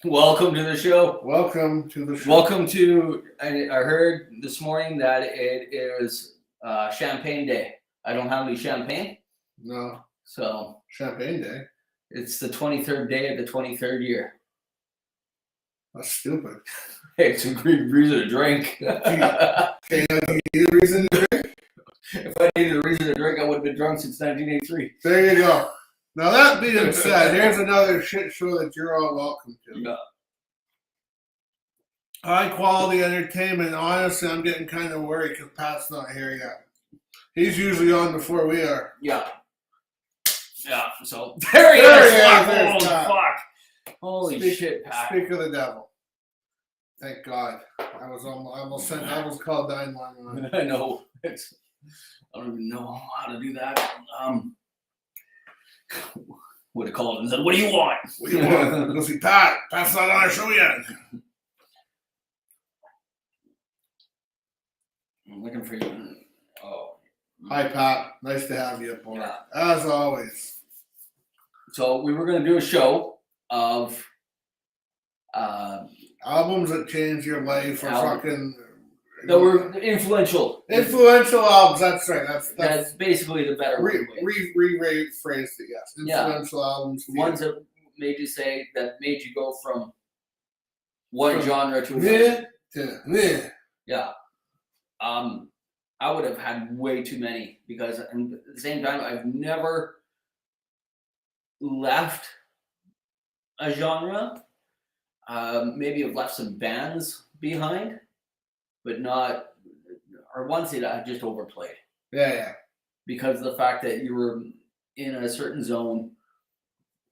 Welcome to the show. Welcome to the show. Welcome to. I heard this morning that it is Champagne Day. I don't have any champagne, No, so Champagne Day. it's the 23rd day of the 23rd year. That's stupid. Hey, it's a great reason to drink. Okay, now do you need a reason to drink? If I needed a reason to drink, I would have been drunk since 1983. There you go. Now that being said, here's another shit show that you're all welcome to. Yeah. High quality entertainment. Honestly, I'm getting kind of worried because Pat's not here yet. He's usually on before we are. Yeah. Yeah. So there he There is. he is, Fuck, there's holy Pat. fuck. Holy shit, Pat. Speak of the devil. Thank God. I almost called 911. I know. I don't even know how to do that. Would have called and said, "What do you want?" What do you want? Go see Pat. Pat's not on our show yet. I'm looking for you. Oh. Hi, Pat. Nice to have you aboard. Yeah. As always. So we were going to do a show of Albums that changed your life or fucking... that were influential. Influential albums, that's right. That's basically the better way. Rephrased it, yes. Influential albums. Ones that made you go from one genre to another. Yeah. I would have had way too many because at the same time, I've never left a genre. Maybe I've left some bands behind, but not, or ones that I just overplayed. Yeah. Because of the fact that you were in a certain zone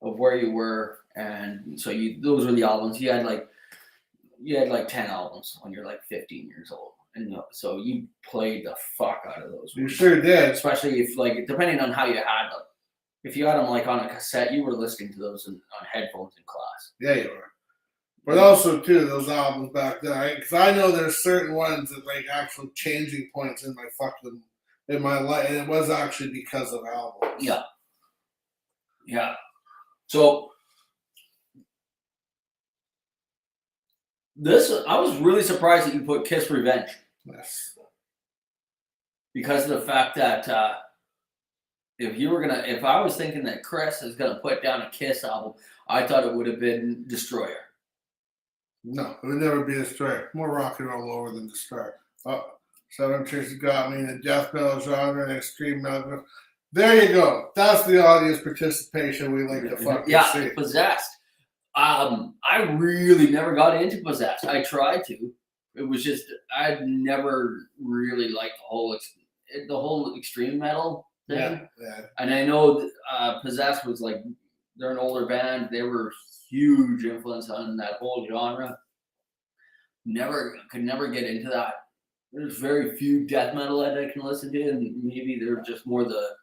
of where you were, and so those were the albums. You had like 10 albums when you're like 15 years old. And so you played the fuck out of those. You sure did. Especially if, like, depending on how you had them. If you had them, like, on a cassette, you were listening to those on headphones in class. Yeah, you were. But also, too, those albums back then. Because I know there's certain ones that, like, actual changing points in my life. And it was actually because of albums. Yeah. Yeah. So... I was really surprised that you put Kiss Revenge. Yes. Because of the fact that if I was thinking that Chris is gonna put down a Kiss album, I thought it would have been Destroyer. No, it would never be Destroyer. More rock and roll over than Destroyer. Oh, Seven Chicks Got Me in the death metal genre and extreme metal. There you go. That's the audience participation we like to fucking see. Yeah, Possessed. I really never got into Possessed. I tried to. It was just I'd never really liked the whole extreme metal thing. Yeah. And I know Possessed was like, they're an older band. They were huge influence on that whole genre. Could never get into that. There's very few death metal that I can listen to, and maybe they're just more the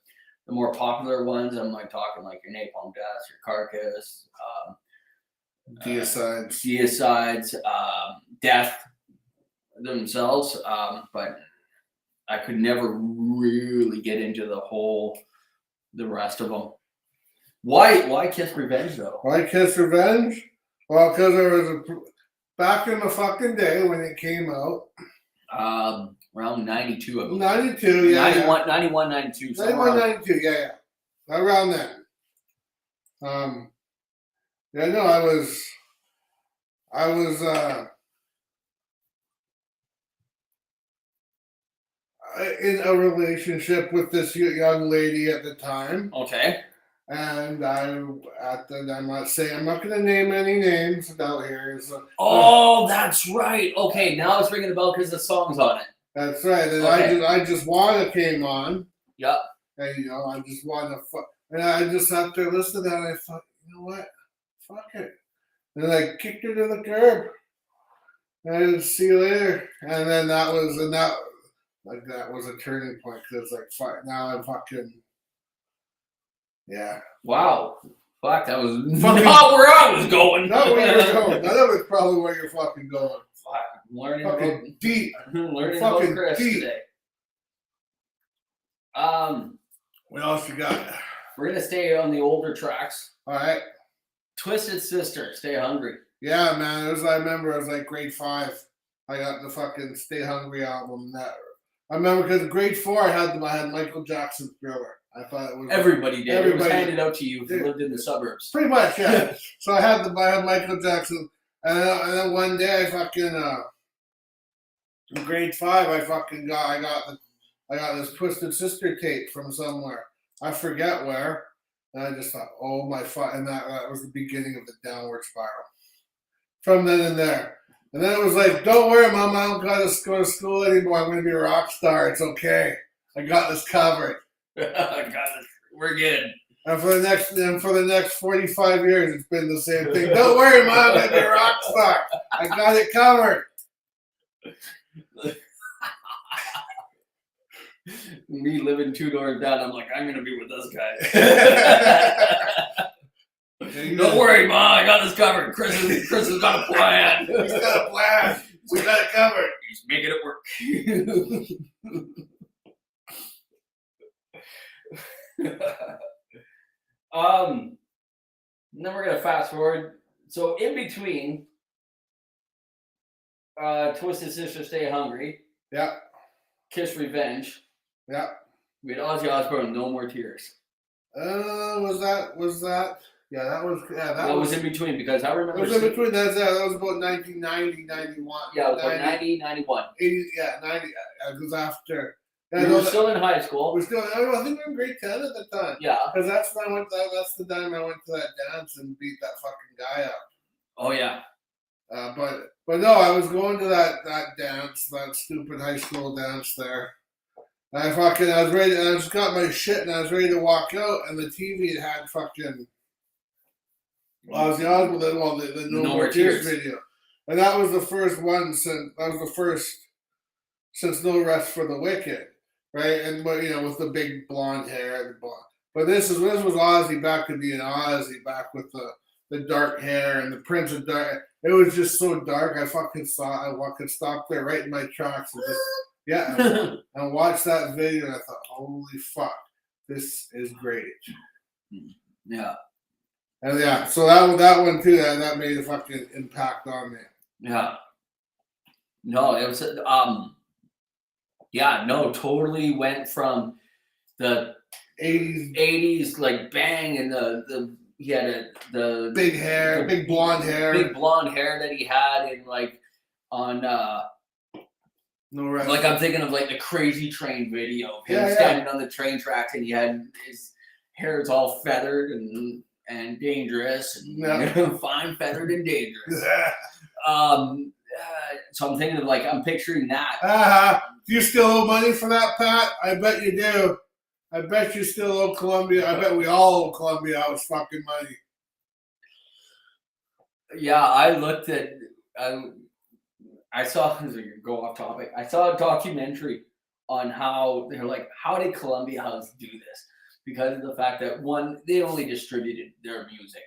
more popular ones. I'm like talking like your Napalm Death, your Carcass. Deicides, Death themselves, but I could never really get into the rest of them. Why Kiss Revenge though? Why Kiss Revenge? Well, because there was back in the fucking day when it came out. Around 92, I believe. 92, yeah. 91, 92. 91, 92, yeah. Around then. Yeah, no, I was in a relationship with this young lady at the time. Okay. And I'm not going to name any names out here. Oh, that's right. Okay, now it's ringing a bell because the song's on it. That's right. And okay. I just wanna came on. Yep. And I just wanna and I just sat there listening to that and I thought, you know what? Fuck it. And I kicked her to the curb. And I didn't see you later. And then that was a turning point because like now I'm fucking yeah. Wow. Fuck, that was not where I was going. Not where you're going. That was probably where you're fucking going. Fuck, I'm learning fucking deep. Learning fucking about Chris deep. today. What else you got? We're gonna stay on the older tracks. All right. Twisted Sister, Stay Hungry. Yeah, man. I remember it was like grade 5. I got the fucking Stay Hungry album. I remember because grade 4 I had Michael Jackson's Thriller. I thought it was Everybody did. It was everybody handed out to you if you lived in the suburbs. pretty much, yeah. So I had Michael Jackson, and then one day I fucking in grade 5 I got this Twisted Sister tape from somewhere. I forget where. And I just thought, oh my fuck, and that was the beginning of the downward spiral. From then and there. And then it was like, don't worry, Mom, I don't gotta go to school anymore. I'm gonna be a rock star. It's okay. I got this covered. We're good. And for the next 45 years, it's been the same thing. Don't worry, Mom, I'm gonna be a rock star. I got it covered. Me living 2 doors down, I'm like, I'm gonna be with this guy. Don't worry, Mom, I got this covered. Chris has got a plan. He's got a plan. We got it covered. He's making it work. Then we're gonna fast forward. So in between, Twisted Sister, Stay Hungry. Yeah. Kiss Revenge. Yeah. We had Ozzy Osbourne, No More Tears. Was that? Yeah, that was in between because I remember. It was in between. That was about 1990, 91. Yeah, about 90, 91. 80, yeah, 90. It was after. We were still in high school. I think we were in grade 10 at the time. Yeah. Because that's when I went. That's the time I went to that dance and beat that fucking guy up. Oh yeah. But no, I was going to that dance, that stupid high school dance there. And I was ready. I just got my shit and I was ready to walk out, and the TV had fucking Ozzy Osbourne, the No More Tears video, and that was the first one since No Rest for the Wicked, right? And but with the big blonde hair, but this was Ozzy back to being Ozzy, back with the dark hair and the Prince of Dark. It was just so dark. I could stop there right in my tracks and just and watch that video. And I thought, holy fuck, this is great. Yeah. And yeah, so that one too, that made a fucking impact on me. Yeah. No, it was totally went from the 80s like bang, and he had the big hair, big blonde hair that he had, and like on No Rest. Like I'm thinking of like the Crazy Train video of him standing on the train tracks, and he had his hair is all feathered and dangerous, and fine, feathered, and dangerous. So I'm thinking of I'm picturing that. Do you still owe money for that, Pat? I bet you do. I bet you still owe Columbia. I bet we all owe Columbia House fucking money. Yeah, I looked at. I saw. Go off topic. I saw a documentary on how they're like, how did Columbia House do this? Because of the fact that one, they only distributed their music.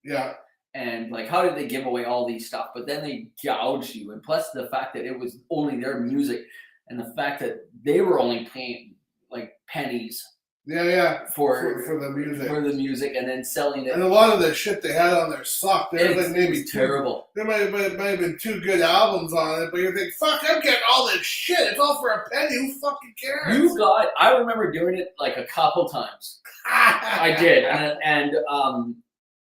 Yeah. And how did they give away all these stuff? But then they gouged you, and plus the fact that it was only their music, and the fact that they were only paying pennies. Yeah. For the music, and then selling it. And a lot of the shit they had on there sucked. There was maybe terrible. There might have been 2 good albums on it, but you think, fuck, I'm getting all this shit. It's all for a penny. Who fucking cares? I remember doing it a couple times. I did, and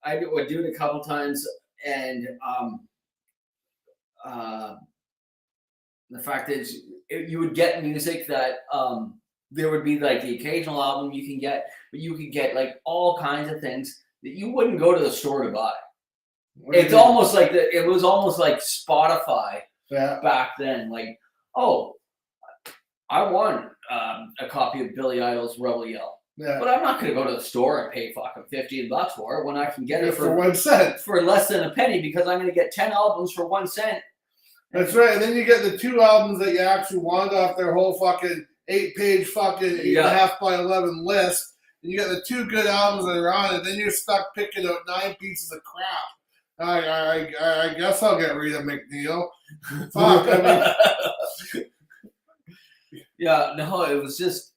I would do it a couple times, and the fact is, you would get music that there would be the occasional album you can get, but you could get all kinds of things that you wouldn't go to the store to buy. It's almost it was almost like Spotify back then. I want a copy of Billy Idol's Rebel Yell. Yeah. But I'm not going to go to the store and pay fucking $15 for it when I can get it for 1 cent. For less than a penny, because I'm going to get 10 albums for 1 cent. That's right. And then you get the 2 albums that you actually want off their whole fucking 8-page fucking 8.5 by 11 list. And you get the 2 good albums that are on it. Then you're stuck picking out 9 pieces of crap. I guess I'll get Rita McNeil. Fuck. I mean. Yeah, no, it was just,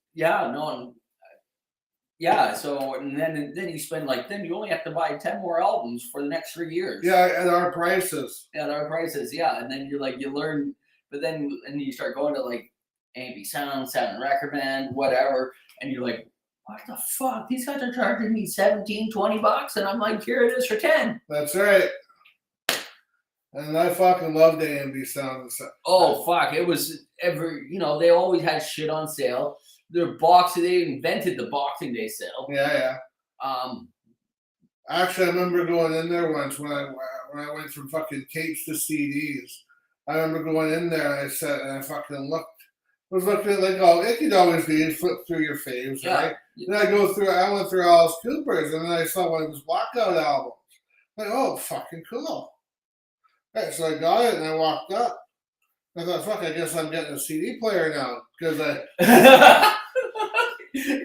Yeah, so and then you spend like then you only have to buy 10 more albums for the next 3 years. Yeah, at our prices. At our prices, yeah. And then you're like you learn, but then and you start going to like A&B Sound, Sound and Record Band, whatever, and you're like, what the fuck? These guys are charging me $17-20, and I'm like, here it is for 10. That's right. And I fucking loved A&B Sound and stuff. Oh fuck! It was they always had shit on sale. Their they invented the Boxing Day sale. Yeah. Actually, I remember going in there once when I went from fucking tapes to CDs. I remember going in there and I fucking was looking at like you could always do, you flip through your faves, Yeah. right? Then I went through Alice Cooper's and then I saw one of his Blackout albums. Like, oh, fucking cool. Right, so I got it and I walked up. I thought, fuck, I guess I'm getting a CD player now because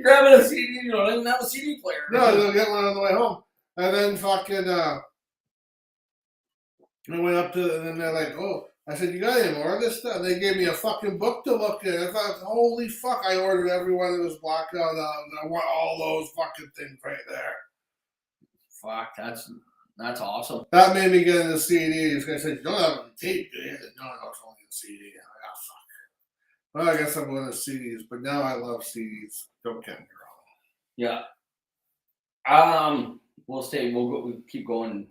grabbing a CD, you don't even have a CD player. No, I didn't get one on the way home. And then fucking, I went up to, and then they're like, oh, I said, you got any more of this stuff? And they gave me a fucking book to look at. I thought, holy fuck, I ordered every one of those Blackout albums. I want all those fucking things right there. Fuck, that's awesome. That made me get into CDs. I said, you don't have a tape, do you? No, it's only a CD. I'm like, oh, fuck. Well, I guess I'm going to CDs, but now I love CDs. Don't get me wrong. Yeah. We'll keep going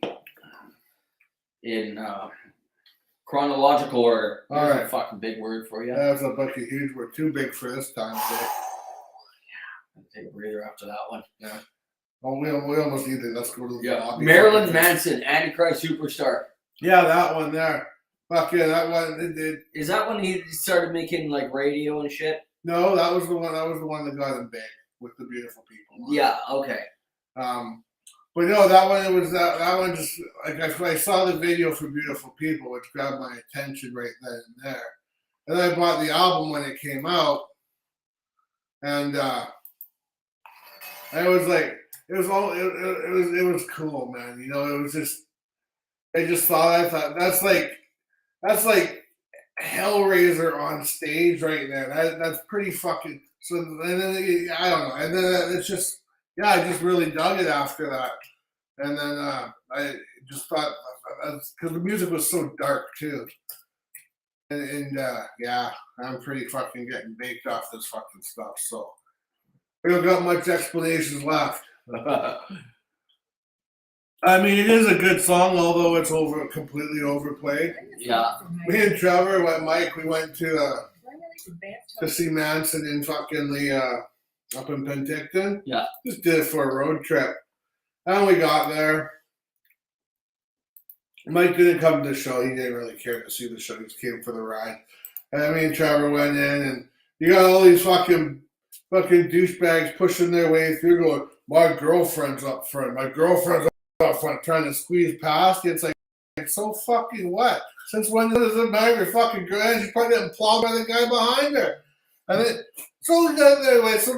in chronological order. All right. A fucking big word for you. That's a bunch of huge word. Too big for this time of day. Yeah. Take a breather after that one. Yeah. Oh, we almost need to. Let's go to the lobby. Marilyn Manson, Antichrist Superstar. Yeah, that one there. Fuck yeah, that one. Is that when he started making like radio and shit? No, that was the one. That was the one that got him big with the Beautiful People. Yeah. Okay. But no, that one. It was that one. Just like I saw the video for Beautiful People, which grabbed my attention right then and there. And then I bought the album when it came out, and I was like. It was cool, man. You know, it was just I thought that's like Hellraiser on stage right there. That's pretty fucking so and then I don't know. And then it's just I just really dug it after that. And then I just thought because the music was so dark too. And I'm pretty fucking getting baked off this fucking stuff. So we don't got much explanations left. I mean, it is a good song, although it's completely overplayed. Yeah. Me and Trevor, Mike, we went to see Manson in fucking up in Penticton. Yeah. Just did it for a road trip. And we got there. Mike didn't come to the show. He didn't really care to see the show. He just came for the ride. And me and Trevor went in, and you got all these fucking douchebags pushing their way through going, my girlfriend's up front, trying to squeeze past you. It's like so fucking what? Since when does it matter? Fucking girl, she's probably getting plowed by the guy behind her. And then, so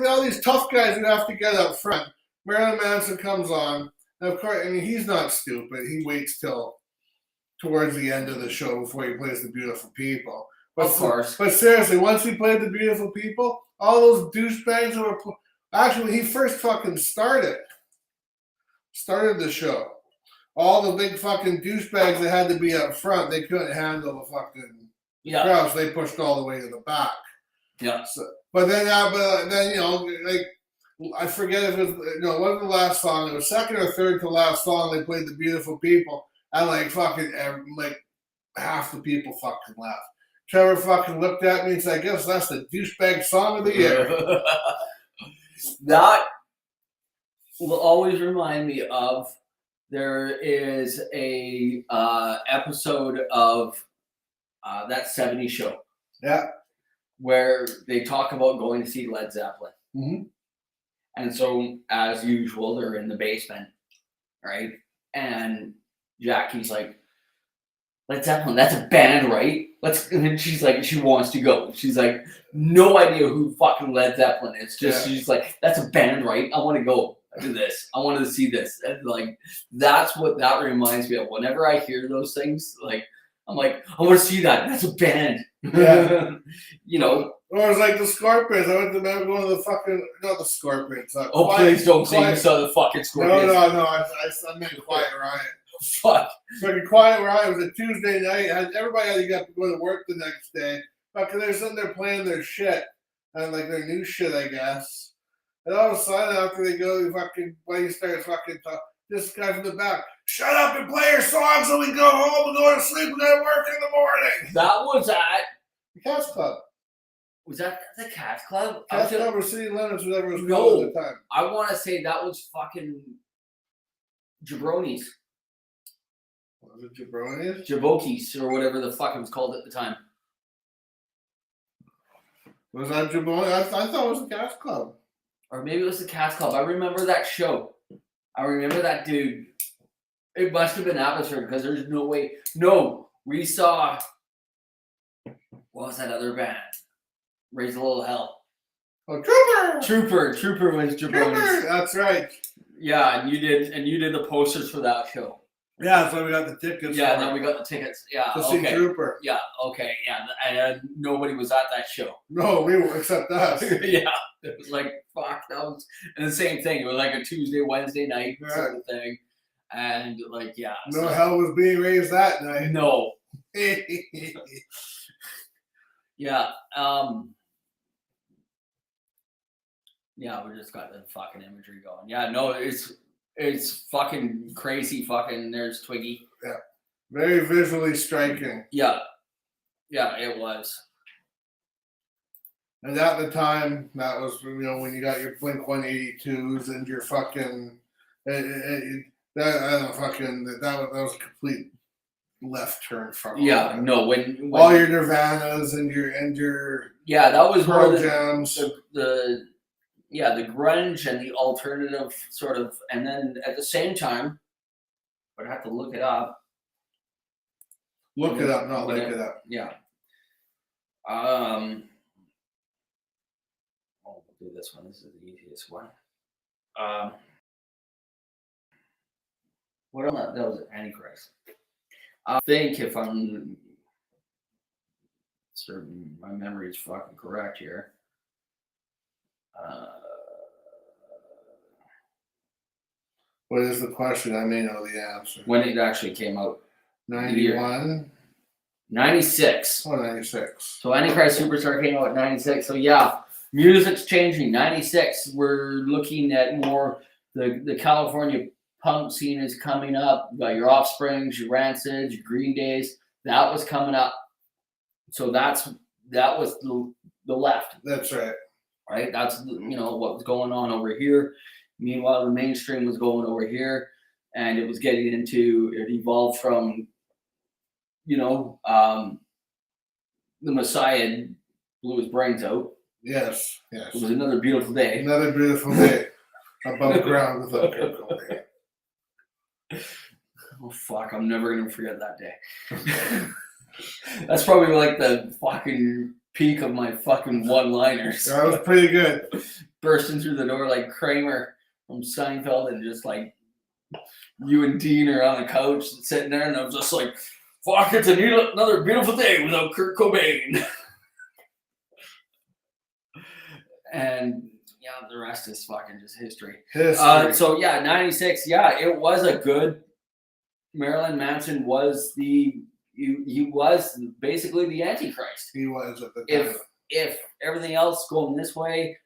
all these tough guys who have to get up front. Marilyn Manson comes on. And of course, I mean, he's not stupid. He waits till towards the end of the show before he plays The Beautiful People. But, of course. But seriously, once he played The Beautiful People, all those douchebags who were... Actually, he first fucking started the show. All the big fucking douchebags that had to be up front, they couldn't handle the fucking crowd, so they pushed all the way to the back. Yeah. So, but then you know, like I forget if it was it wasn't the last song. It was second or third to last song. They played The Beautiful People, and like fucking like half the people fucking left. Trevor fucking looked at me and said, "I guess that's the douchebag song of the year." That will always remind me of there is a episode of that 70s show. Yeah. Where they talk about going to see Led Zeppelin. Mm-hmm. And so, as usual, they're in the basement, right? And Jackie's like, Led Zeppelin, that's a band, right? And she's like, she wants to go. She's like, no idea who fucking Led Zeppelin is. She's like, that's a band, right? I want to go to this. I wanted to see this. And like, that's what that reminds me of. Whenever I hear those things, like, I'm like, I want to see that. That's a band. Yeah. You know. Or it was like the Scorpions. I remember going to the fucking, not the Scorpions. Please don't say you saw the fucking Scorpions. No. I meant Quiet Riot. Fuck. Fucking Quiet Riot was a Tuesday night. Everybody had to get to go to work the next day. Fucking they're sitting there playing their shit. And like their new shit, I guess. And all of a sudden, after they go, fucking, when he starts fucking talking, this guy from the back, shut up and play your songs so we can go home and go to sleep. We gotta work in the morning. That was at The Cats Club. Was that the Cats Club? Cats Club or City Limits, whatever it was No. called at the time. I want to say that was fucking Jabronis. Was it Jabronis? Jabokis, or whatever the fuck it was called at the time. Was that Jabronis? I thought it was the Cats Club. Or maybe it was the Cats Club. I remember that show. I remember that dude. It must have been Abbotsford because there's no way. No, we saw. What was that other band? Raise a Little Hell. Oh, Trooper was Jabronis. Trooper! That's right. Yeah, and you did the posters for that show. Yeah, that's why we got the tickets. Yeah, then we got the tickets. Yeah, to see Trooper. Yeah, okay, yeah, and nobody was at that show. No, we were, except us. Yeah, it was like, fuck, that was, and the same thing. It was like a Tuesday, Wednesday night sort of thing, and like, yeah. No hell was being raised that night. No. Yeah. Yeah, we just got the fucking imagery going. Yeah, no, it's fucking crazy. Fucking, there's Twiggy. Yeah, very visually striking. Yeah, it was. And at the time, that was, when you got your Blink 182s and your fucking that was a complete left turn from. Yeah, no, when all your Nirvanas and your yeah, that was Pearl more Jams. the grunge and the alternative sort of, and then at the same time, I'd have to look it up. Look it up, not look it up. Yeah. We'll do this one. This is the easiest one. What on that? That was Antichrist. I think if I'm certain my memory is fucking correct here. What is the question? I may know the answer. When it actually came out. 91? 96. Oh, 96. So Antichrist Superstar came out at 96. So yeah, music's changing. 96, we're looking at more the California punk scene is coming up. You got your Offsprings, your Rancids, your Green Days. That was coming up. So that was the left. That's right. Right? That's what was going on over here. Meanwhile, the mainstream was going over here, and it was getting into, it evolved from, the Messiah blew his brains out. Yes. It was another beautiful day. Another beautiful day above ground with a beautiful day. Oh, fuck. I'm never going to forget that day. That's probably like the fucking peak of my fucking one-liners. That was pretty good. Bursting through the door like Kramer from Seinfeld, and just like you and Dean are on the couch sitting there, and I was just like, fuck, it's another beautiful day without Kurt Cobain. And yeah, the rest is fucking just history. So yeah, 96, yeah, it was a good, Marilyn Manson was he was basically the Antichrist. He was at the time. If everything else going this way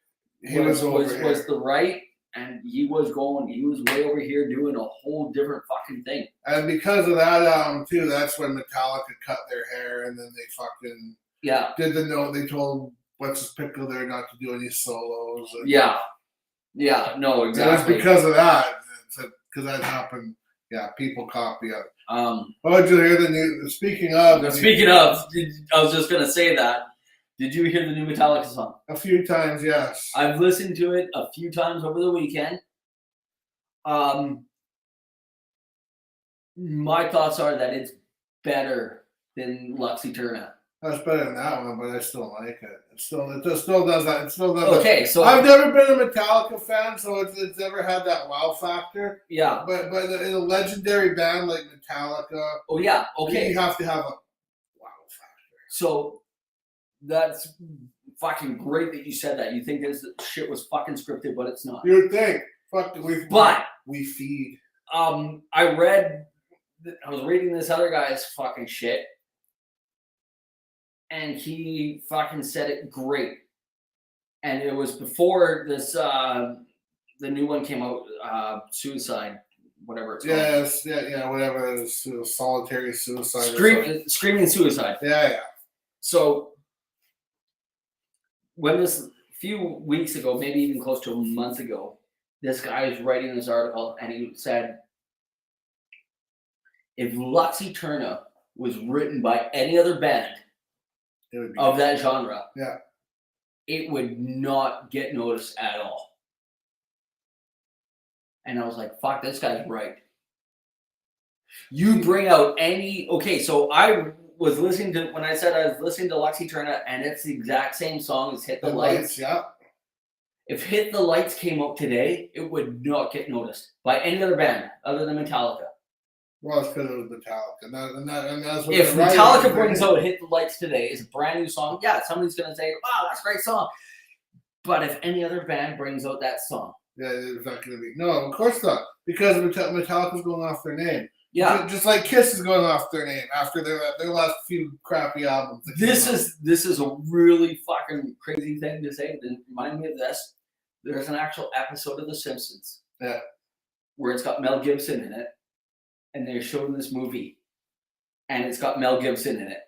was the right, and he was way over here doing a whole different fucking thing. And because of that, too, that's when Metallica cut their hair, and then they fucking did the note. They told What's His Pickle there not to do any solos. And No, exactly. It was because of that, because that happened. Yeah, people copy it. Did you hear the new? Speaking of, I was just gonna say that. Did you hear the new Metallica song? A few times, yes. I've listened to it a few times over the weekend. My thoughts are that it's better than Lux Eterna. That's better than that one, but I still like it. It still does that. It still does. Okay, so I've never been a Metallica fan, so it's never had that wow factor. Yeah. But in a legendary band like Metallica, oh yeah, okay, you have to have So that's fucking great that you said that. You think this shit was fucking scripted, but it's not. You would think. Fuck, we feed. I was reading this other guy's fucking shit, and he fucking said it great. And it was before this, the new one came out, Suicide, whatever it's called. Yes, yeah, whatever it is, solitary suicide. Screaming Suicide. Yeah. So, when this, few weeks ago, maybe even close to a month ago, this guy was writing this article, and he said, if Lux Eterna was written by any other band of that genre, it would not get noticed at all. And I was like, fuck, this guy's right. You bring out any... Okay, so I was listening to... When I said I was listening to Lux Eterna, and it's the exact same song as Hit the Lights. Yeah. If Hit the Lights came out today, it would not get noticed by any other band other than Metallica. Well, it's because it was Metallica. And that's what if Metallica brings out Hit the Lights today, it's a brand new song, yeah, somebody's going to say, wow, that's a great song. But if any other band brings out that song... Yeah, it's not going to be... No, of course not. Because Metallica's going off their name. Yeah. Just like Kiss is going off their name after their last few crappy albums. This is a really fucking crazy thing to say. Then remind me of this. There's an actual episode of The Simpsons. Yeah. Where it's got Mel Gibson in it. And they're showing this movie. And it's got Mel Gibson in it.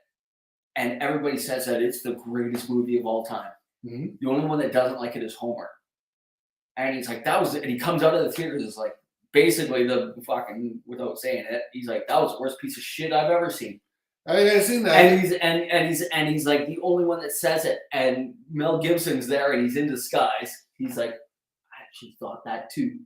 And everybody says that it's the greatest movie of all time. Mm-hmm. The only one that doesn't like it is Homer. And he's like, that was it. And he comes out of the theaters, it's like, basically the fucking, without saying it, he's like, that was the worst piece of shit I've ever seen. I've seen that. And he's like the only one that says it. And Mel Gibson's there and he's in disguise. He's like, I actually thought that too.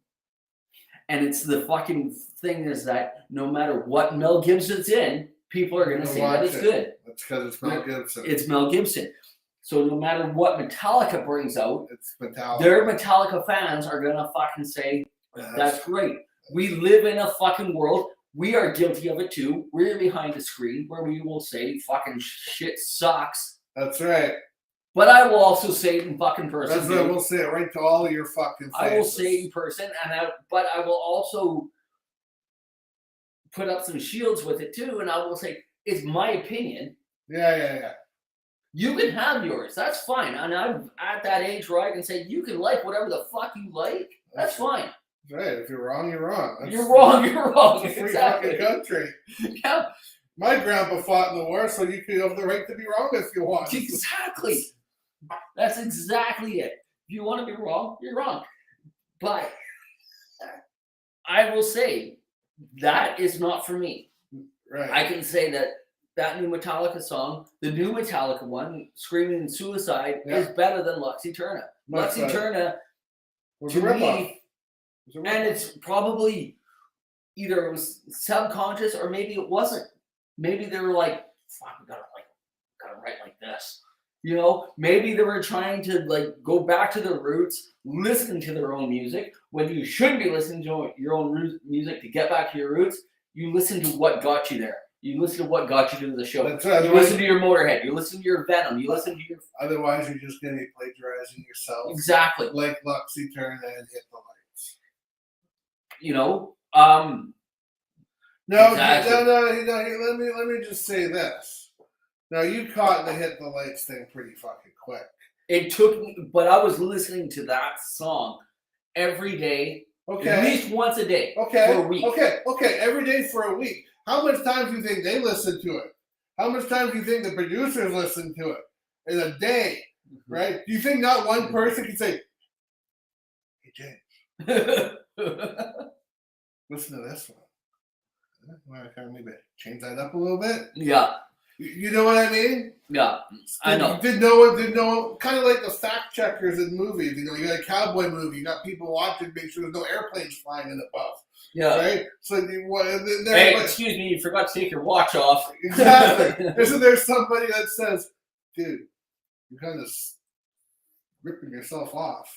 And it's the fucking thing is that no matter what Mel Gibson's in, people are going to say that it's good. That's because it's Mel Gibson. It's Mel Gibson. So no matter what Metallica brings out, it's Metallica. Their Metallica fans are going to fucking say, that's great. We live in a fucking world. We are guilty of it too. We're behind the screen where we will say fucking shit sucks. That's right. But I will also say it in fucking person. That's right. We'll say it right to all of your fucking faces. I will say it in person, but I will also put up some shields with it too, and I will say it's my opinion. Yeah. You can have yours. That's fine. And I'm at that age where I can say you can like whatever the fuck you like. That's fine. Right. If you're wrong, you're wrong. You're wrong. You're wrong. It's a free fucking country. Yeah. My grandpa fought in the war, so you could have the right to be wrong if you want. Exactly. That's exactly it. If you want to be wrong, you're wrong. But I will say that is not for me. Right. I can say that new Metallica song, the new Metallica one, Screaming Suicide, is better than Lux Eterna. Lux Eterna, to me, and it's probably either it was subconscious or maybe it wasn't. Maybe they were like, fuck, we gotta write like this. You know, maybe they were trying to like go back to their roots, listen to their own music, when you shouldn't be listening to your own music to get back to your roots. You listen to what got you there. You listen to what got you to the show. That's right. You listen to your Motorhead. You listen to your Venom. You listen to your... Otherwise, you're just going to be plagiarizing yourself. Exactly. Like Lux Eterna and Hit the Lights. You know? No, exactly. No. Let me just say this. Now, you caught the Hit the Lights thing pretty fucking quick. It took me... But I was listening to that song every day. Okay. At least once a day. Okay. For a week. Okay. Every day for a week. How much time do you think they listen to it? How much time do you think the producers listen to it? In a day, right? Do you think not one person can say, hey, James, listen to this one. Want to kind of maybe change that up a little bit? Yeah. You know what I mean? Yeah, I know. Did no one, kind of like the fact checkers in movies. You know, you got a cowboy movie, you got people watching, make sure there's no airplanes flying in above. Yeah. Right? So, hey, excuse me, you forgot to take your watch off. Exactly. Isn't there somebody that says, dude, you're kind of ripping yourself off?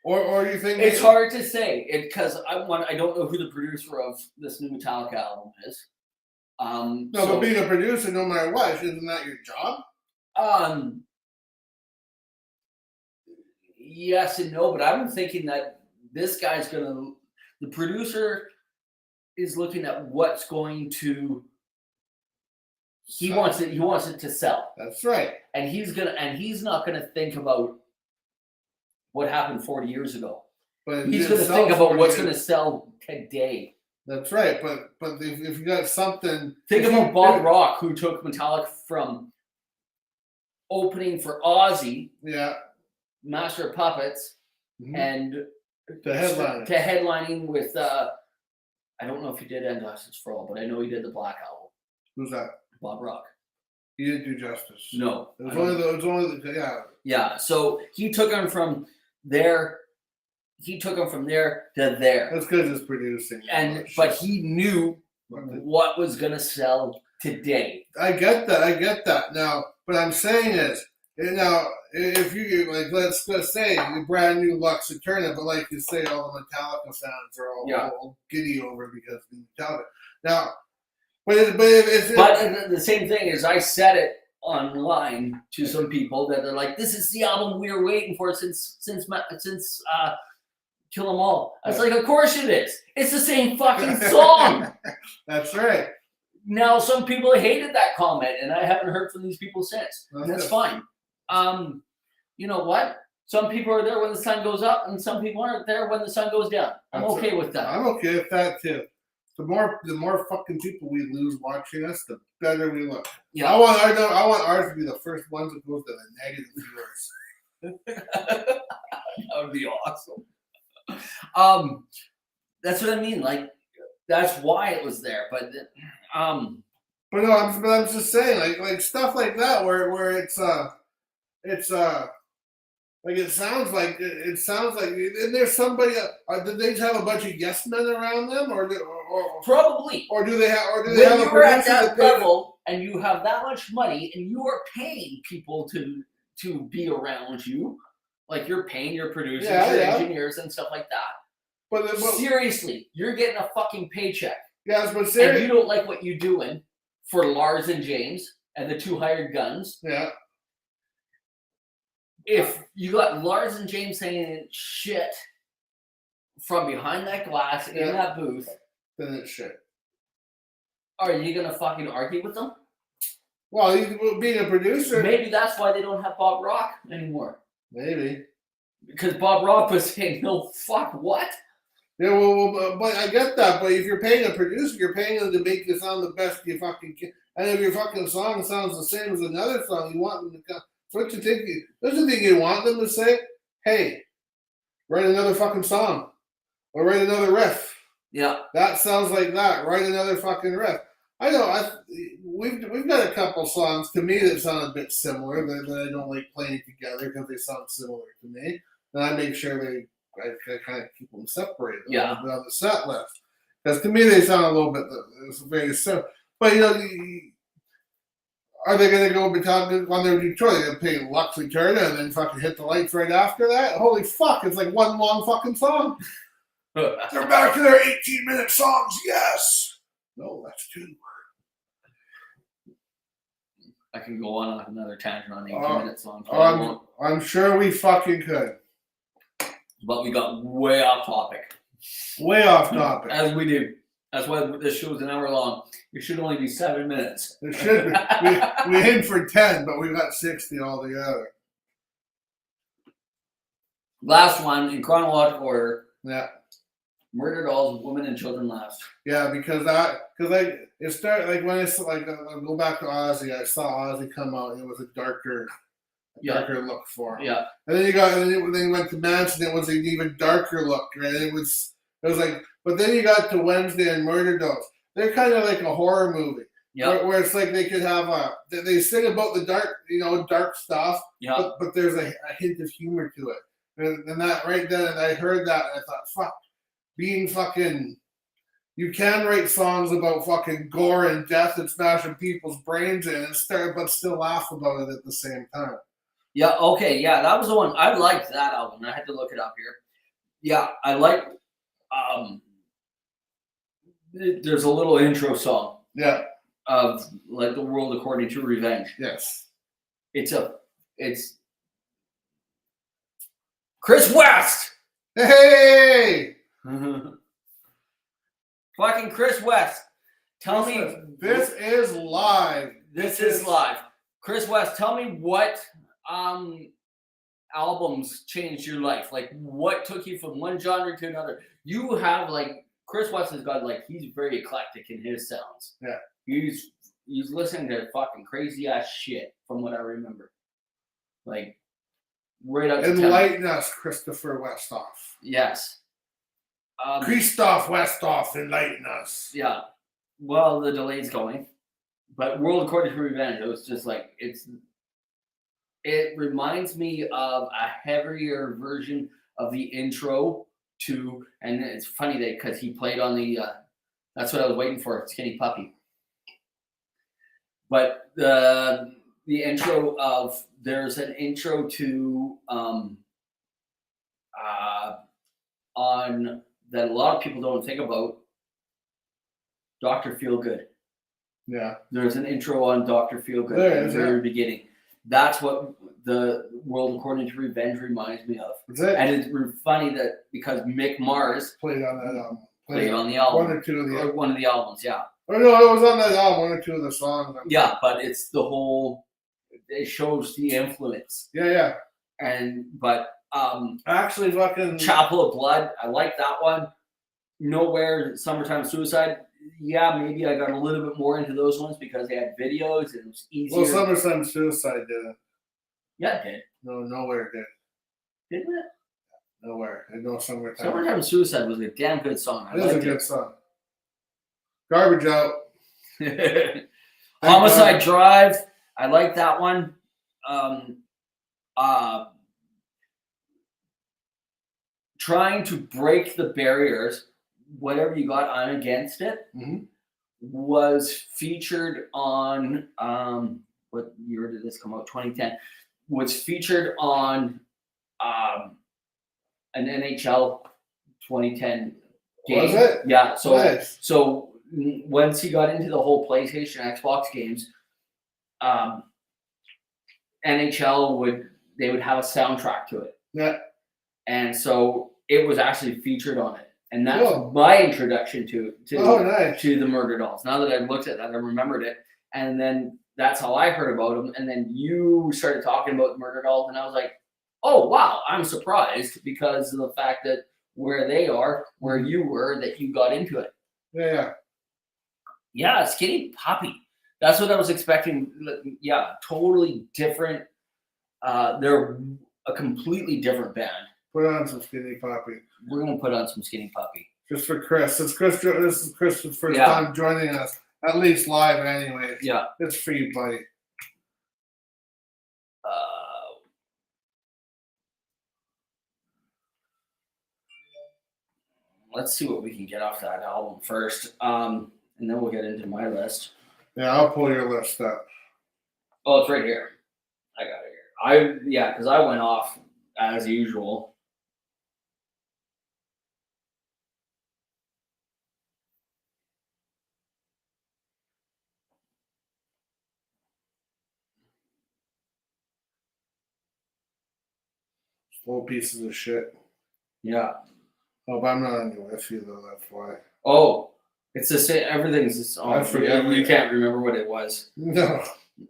Or you think it's hard to say because I don't know who the producer of this new Metallica album is. No, but being a producer, no matter what, isn't that your job? Yes and no, but I'm thinking that this guy's gonna. The producer is looking at what's going to. He wants it. He wants it to sell. That's right. And he's not gonna think about what happened 40 years ago. But he's gonna think about what's gonna sell today. That's right. But if you got something, think about Bob Rock, who took Metallica from opening for Ozzy, Master of Puppets, and to headlining with. I don't know if he did End Justice for All, but I know he did the Black Album. Who's that? Bob Rock. He didn't do Justice. No. It was only the. Yeah. So he took him from there. He took him from there to there. That's because it's producing. But he knew what was gonna sell today. I get that. Now, what I'm saying is, now, if you like, let's say the brand new Lux Eterna, but like you say, all the Metallica fans are all giddy over because of Metallica. Now, but the same thing is, I said it online to some people that are like, "This is the album we were waiting for since Kill 'Em All." I was like, "Of course it is. It's the same fucking song." That's right. Now, some people hated that comment, and I haven't heard from these people since. And that's fine. You know what? Some people are there when the sun goes up, and some people aren't there when the sun goes down. I'm okay with that. I'm okay with that too. The more fucking people we lose watching us, the better we look. Yeah. I want ours to be the first ones that goes to the negative viewers. That would be awesome. That's what I mean. Like, that's why it was there. But no, I'm just saying, like stuff like that, where it's like it sounds like, and there's somebody. Did they have a bunch of yes men around them, or probably, or do they have when a you're at producer that level and you have that much money and you are paying people to be around you, like you're paying your producers, your engineers, and stuff like that. But seriously, you're getting a fucking paycheck. Yes, but seriously, and you don't like what you're doing for Lars and James and the two hired guns. Yeah. If you got Lars and James saying shit from behind that glass in that booth, then it's shit. Are you gonna fucking argue with them? Well, being a producer, maybe that's why they don't have Bob Rock anymore. Maybe because Bob Rock was saying, "No, fuck what." Yeah, well, but I get that. But if you're paying a producer, you're paying them to make you sound the best you fucking can. And if your fucking song sounds the same as another song, you want them to. So what you think? Don't you think you want them to say, "Hey, write another fucking song, or write another riff"? Yeah, that sounds like that. Write another fucking riff. I know. We've got a couple songs to me that sound a bit similar that I don't like playing together because they sound similar to me, and I make sure I kind of keep them separated on the set list because to me they sound a little bit very similar. But are they going to go on their Detroit? They're going to pay Lux Eterna and then fucking hit the lights right after that? Holy fuck! It's like one long fucking song. They're back to their 18-minute songs. Yes. No, that's 2. I can go on another tangent on 18-minute songs. I'm sure we fucking could. But we got way off topic. Way off topic. As we do. That's why this show is an hour long. It should only be 7 minutes. It should be. We aim for 10, but we got 60 altogether. Last one in chronological order. Yeah. Murder Dolls, Women and Children Last. Yeah, because it started like when it's like I go back to Ozzy. I saw Ozzy come out. And it was a darker look for him. Yeah. And then you went to Manson. It was an even darker look. Right. It was like, but then you got to Wednesday and Murder Dolls. They're kind of like a horror movie. Yeah. Where it's like they could have they sing about the dark stuff. Yeah. But there's a hint of humor to it. And that right then, and I heard that, and I thought, fuck. Being fucking, you can write songs about fucking gore and death and smashing people's brains in but still laugh about it at the same time. Yeah, okay, yeah, that was the one. I liked that album. I had to look it up here. Yeah, I like, there's a little intro song. Yeah. of like the world according to Revenge. Yes. It's Chris West. Hey! Fucking Chris West. Tell me this is live. This is live. Chris West, tell me what albums changed your life? Like, what took you from one genre to another? You have like Chris West has got like he's very eclectic in his sounds. Yeah, he's listening to fucking crazy ass shit from what I remember. Like, right up to enlighten us, Christopher Westhoff. Yes. Christoph Westhoff, enlighten us. Yeah. Well, the delay's going, but World According to Revenge, it was just like it reminds me of a heavier version of the intro to, and it's funny that because he played on the, that's what I was waiting for, Skinny Puppy. But the intro of, there's an intro to on that a lot of people don't think about, Dr. Feelgood. Yeah. There's an intro on Dr. Feelgood There at the very beginning. That's what the World According to Revenge reminds me of. That's it. And it's funny that because Mick Mars played on that album. Played on the album. One or two of the or one of the albums, yeah. Oh no, it was on that album, one or two of the songs. Yeah, but it's the whole, it shows the influence. Yeah. But actually fucking Chapel of Blood, I like that one. Nowhere, Summertime Suicide. Yeah, maybe I got a little bit more into those ones because they had videos and it was easier. Well, Summertime Suicide didn't. Yeah, it did. No, Nowhere did. Didn't it? Nowhere. I know Summertime. Summertime Suicide was a damn good song. It is a good song. Garbage Out. Homicide Drive. I like that one. Trying to break the barriers, whatever you got, I'm against it. Mm-hmm. Was featured on what year did this come out? 2010. Was featured on an NHL 2010 game. Was it? Yeah. So nice. So once he got into the whole PlayStation, Xbox games, NHL would have a soundtrack to it. Yeah. And so it was actually featured on it. And that's cool. my introduction to nice. to the Murder Dolls. Now that I've looked at that, I remembered it. And then that's how I heard about them. And then you started talking about the Murder Dolls, and I was like, oh, wow, I'm surprised because of the fact that where they are, where you were, that you got into it. Yeah. Yeah, Skinny Puppy. That's what I was expecting. Yeah, totally different. They're a completely different band. Put on some Skinny Puppy. We're gonna put on some Skinny Puppy. Just for Chris. This is Chris's first time joining us, at least live anyway. Yeah. It's for you, buddy. Let's see what we can get off that album first. And then we'll get into my list. Yeah, I'll pull your list up. Oh, it's right here. I got it here. Because I went off as usual. Slow pieces of shit. Yeah. Oh, but I'm not on your list either, that's why. Oh, it's the same. Everything's just. Oh, I forget. You can't remember what it was. No.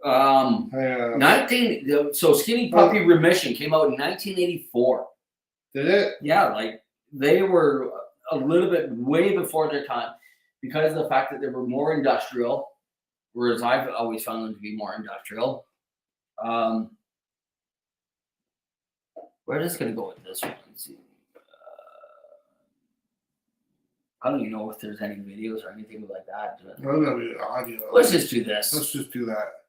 19. So Skinny Puppy Remission came out in 1984. Did it? Yeah, like they were a little bit way before their time because of the fact that they were more industrial, whereas I've always found them to be more industrial. We're just gonna go with this one. Let's see. I don't even know if there's any videos or anything like that. No, that'll be audio. Let's just do this. Let's just do that.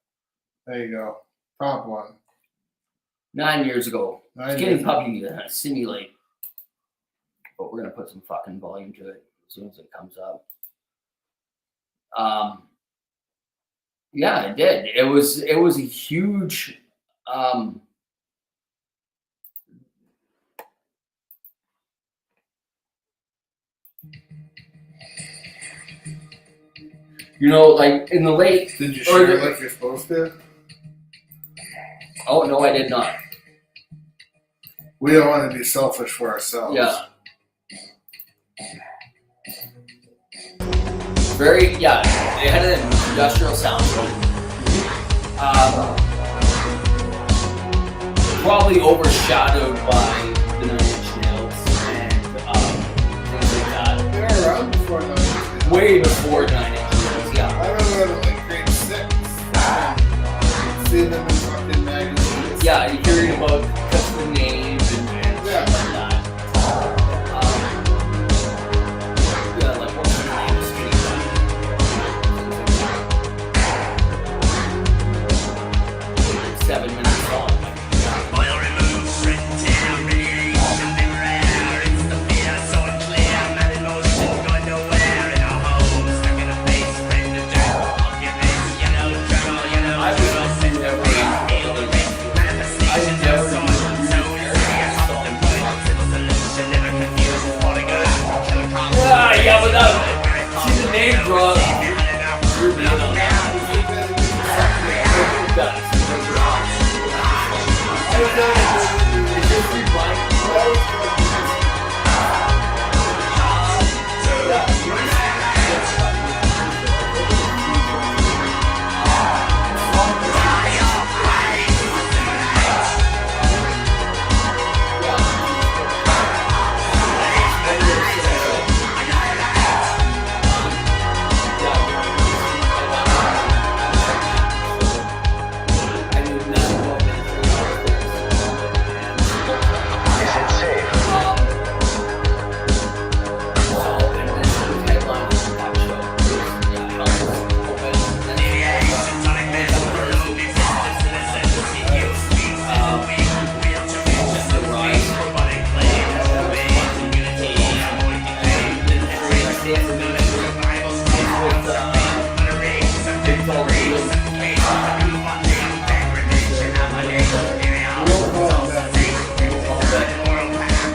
There you go. Top one. 9 years ago. Skinny Skinny Puppy Simulate. But we're gonna put some fucking volume to it as soon as it comes up. Yeah, it did. It was a huge You know, like in the late. Did you or share the- like you're supposed to? Oh no, I did not. We don't want to be selfish for ourselves. Yeah. Very, yeah. They had an industrial sound to it. Probably overshadowed by the Nine Inch Nails and things like that. They were around before that. Way before Nine Inch Nails, yeah. I remember them in like grade 6. Seeing them in fucking magazines. Yeah, you're hearing about custom names and Yeah. shit like that. Yeah, like what's the name of the street? Things like that. 7 minutes long. Oil removed, shredded tear, radiation been rare. It's the fear so unclear, man in motion, going nowhere. In a hole, stuck in a place, spread the dirt. Off your face, yellow trouble, yellow I was trouble. Set the never- brain, heal the risk, manifestation I never of soul. So serious, often point, simple solution, never confused. Falling out, killer combo. Yeah, but that. See the name drop. You're being on that.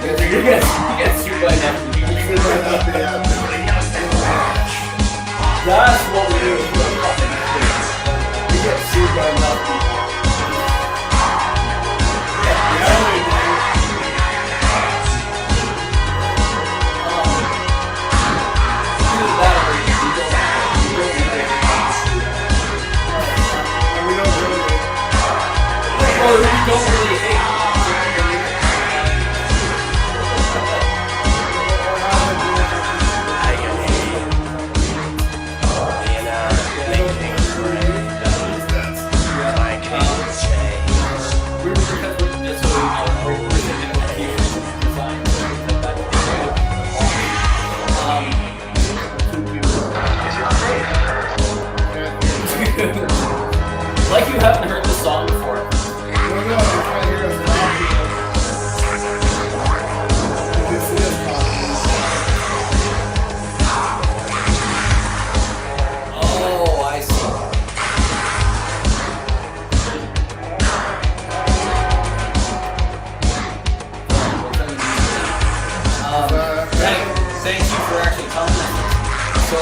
You get sued by nothing. That's what we do. We get sued by nothing. We don't really hate. Like you haven't heard the song before. Oh, I see. Thank you for actually telling us. So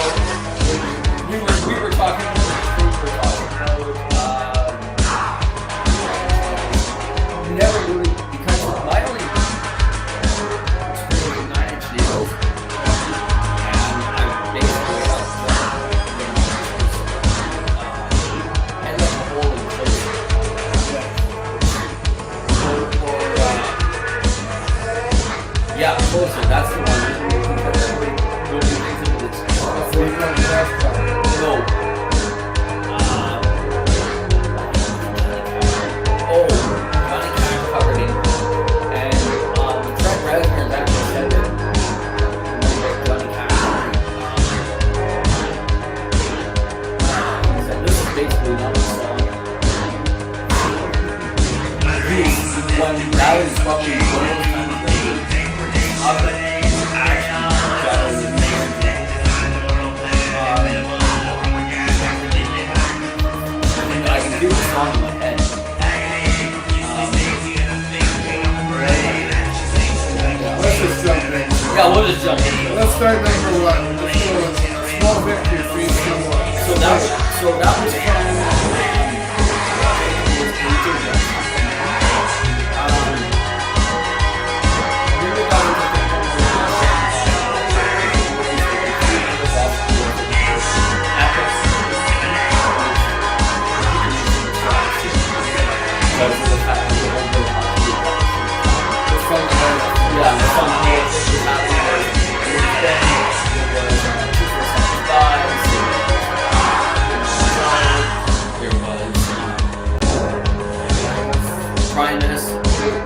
we were talking about never really, because my only experience with Nine Inch Nails, and I basically ended up holding closer. Yeah, closer. That's the one. No. Oh. Covered in, and Trent Reznor actually said that Johnny Cash. He said this is basically not a song. When that is probably one of the kind of things of action shadows in the I can do the song in my head. Let's just jump in. Yeah, we'll just jump in. Let's start number 1. Let's go with Small Victory featuring So So that was from we were going to Primus,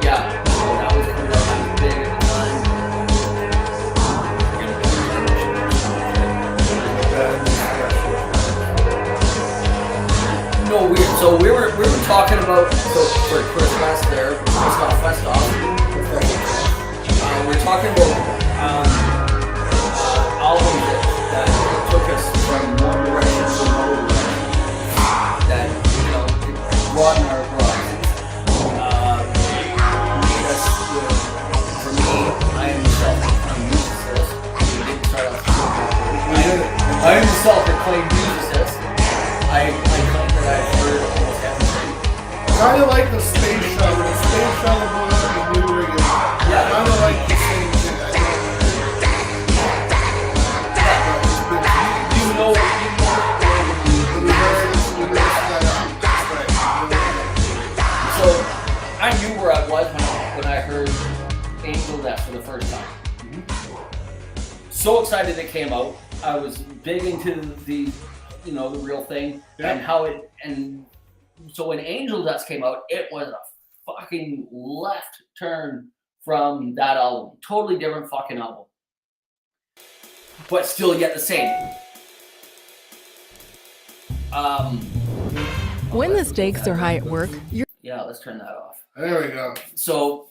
yeah, so that was coming out big at the time. No, so we were talking about for Chris West there, West off. We're talking about albums that took us from one direction to another direction. That broadened our horizons. Made us, for me, I am self-proclaimed musicist. I am self-proclaimed musicist. I claim that I've heard almost everything. Kind of like the space shuttle. The space shuttle blew up in New Riggin. Yeah. Kind of like the same thing. So I knew where I was when I heard Angel Death for the first time. So excited it came out. I was big into the real thing and how it so when Angel Dust came out, it was a fucking left turn from that album. Totally different fucking album. But still yet the same. When the stakes are high at work, you're let's turn that off. There we go. So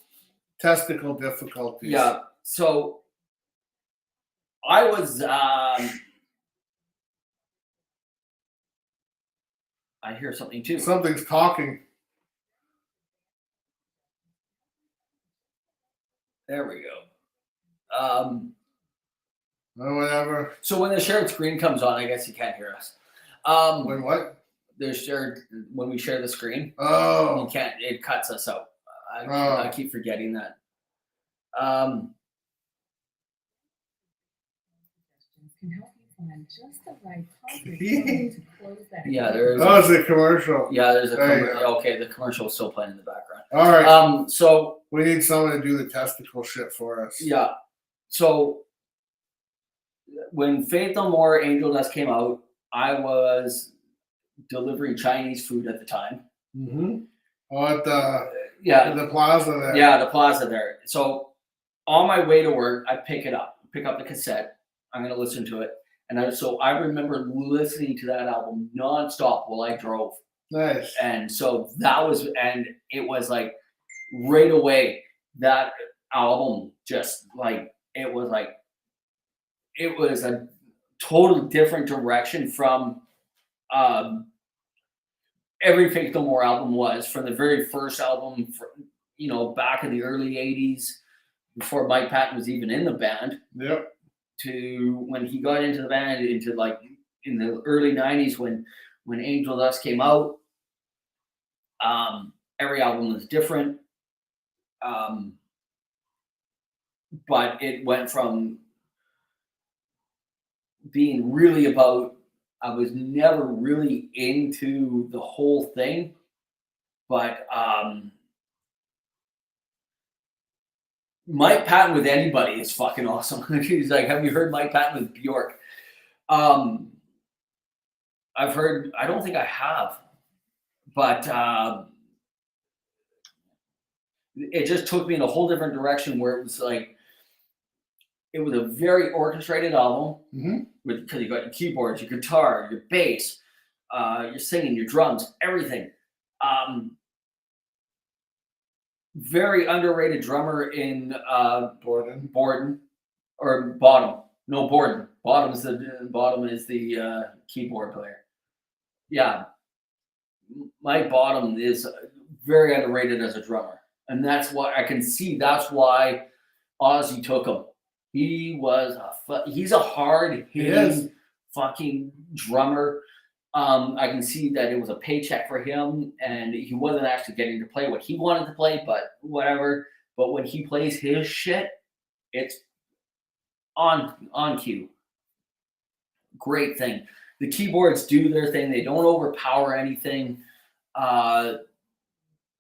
Testicle difficulties. yeah, so I was I hear something too. Something's talking. There we go. Or whatever. So when the shared screen comes on, I guess you can't hear us. When what? When we share the screen, you Oh. can't. It cuts us out. I Oh. keep forgetting that. Can help you find just the right positive tone to close that. Yeah, there's. That was a commercial. Yeah, there's a There you okay. The commercial is still playing in the background. All right. So We need someone to do the testicle shit for us. yeah, so when Faith No More, Angel Dust came out, I was delivering Chinese food at the time. Mm-hmm. Oh, at the Yeah, plaza there. yeah, the plaza there. So on my way to work, I pick up the cassette. I'm gonna listen to it, and I remember listening to that album nonstop while I drove. Nice. And so it was like right away that album just like it was a totally different direction from every Faith No More album was, from the very first album, back in the early 80s, before Mike Patton was even in the band, Yep. to when he got into the band, into like in the early 90s when Angel Dust came out. Every album was different. But it went from being really about, I was never really into the whole thing, but Mike Patton with anybody is fucking awesome. He's like, have you heard Mike Patton with Bjork? I've heard, I don't think I have, but it just took me in a whole different direction where it was like, it was a very orchestrated album. Mm-hmm. Because you got your keyboards, your guitar, your bass, your singing, your drums, everything. Very underrated drummer in Borden. Borden or Bottom. No, Borden. Bottom is the keyboard player. Yeah, Mike Bottom is very underrated as a drummer, and that's why I can see. That's why Ozzy took him. He's a hard hitting fucking drummer. I can see that it was a paycheck for him, and he wasn't actually getting to play what he wanted to play, but whatever. But when he plays his shit, it's on cue. Great thing. The keyboards do their thing. They don't overpower anything.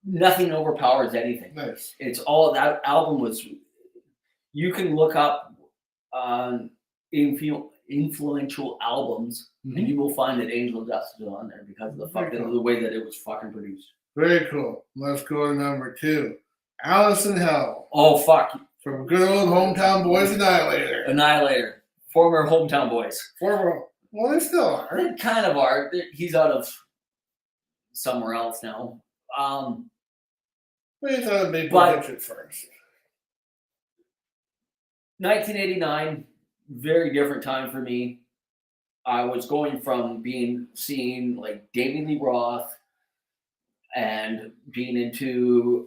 Nothing overpowers anything. Nice. It's all that album was. You can look up influential albums, and you will find that Angel Dust is on there because of the way that it was fucking produced. Very cool. Let's go to number 2. Alice in Hell. Oh fuck! From good old Hometown Boys Annihilator. Annihilator, former Hometown Boys. Well, they still are. They kind of are. He's out of somewhere else now. We thought it'd be But- predicted first. 1989, very different time for me. I was going from seeing like David Lee Roth and being into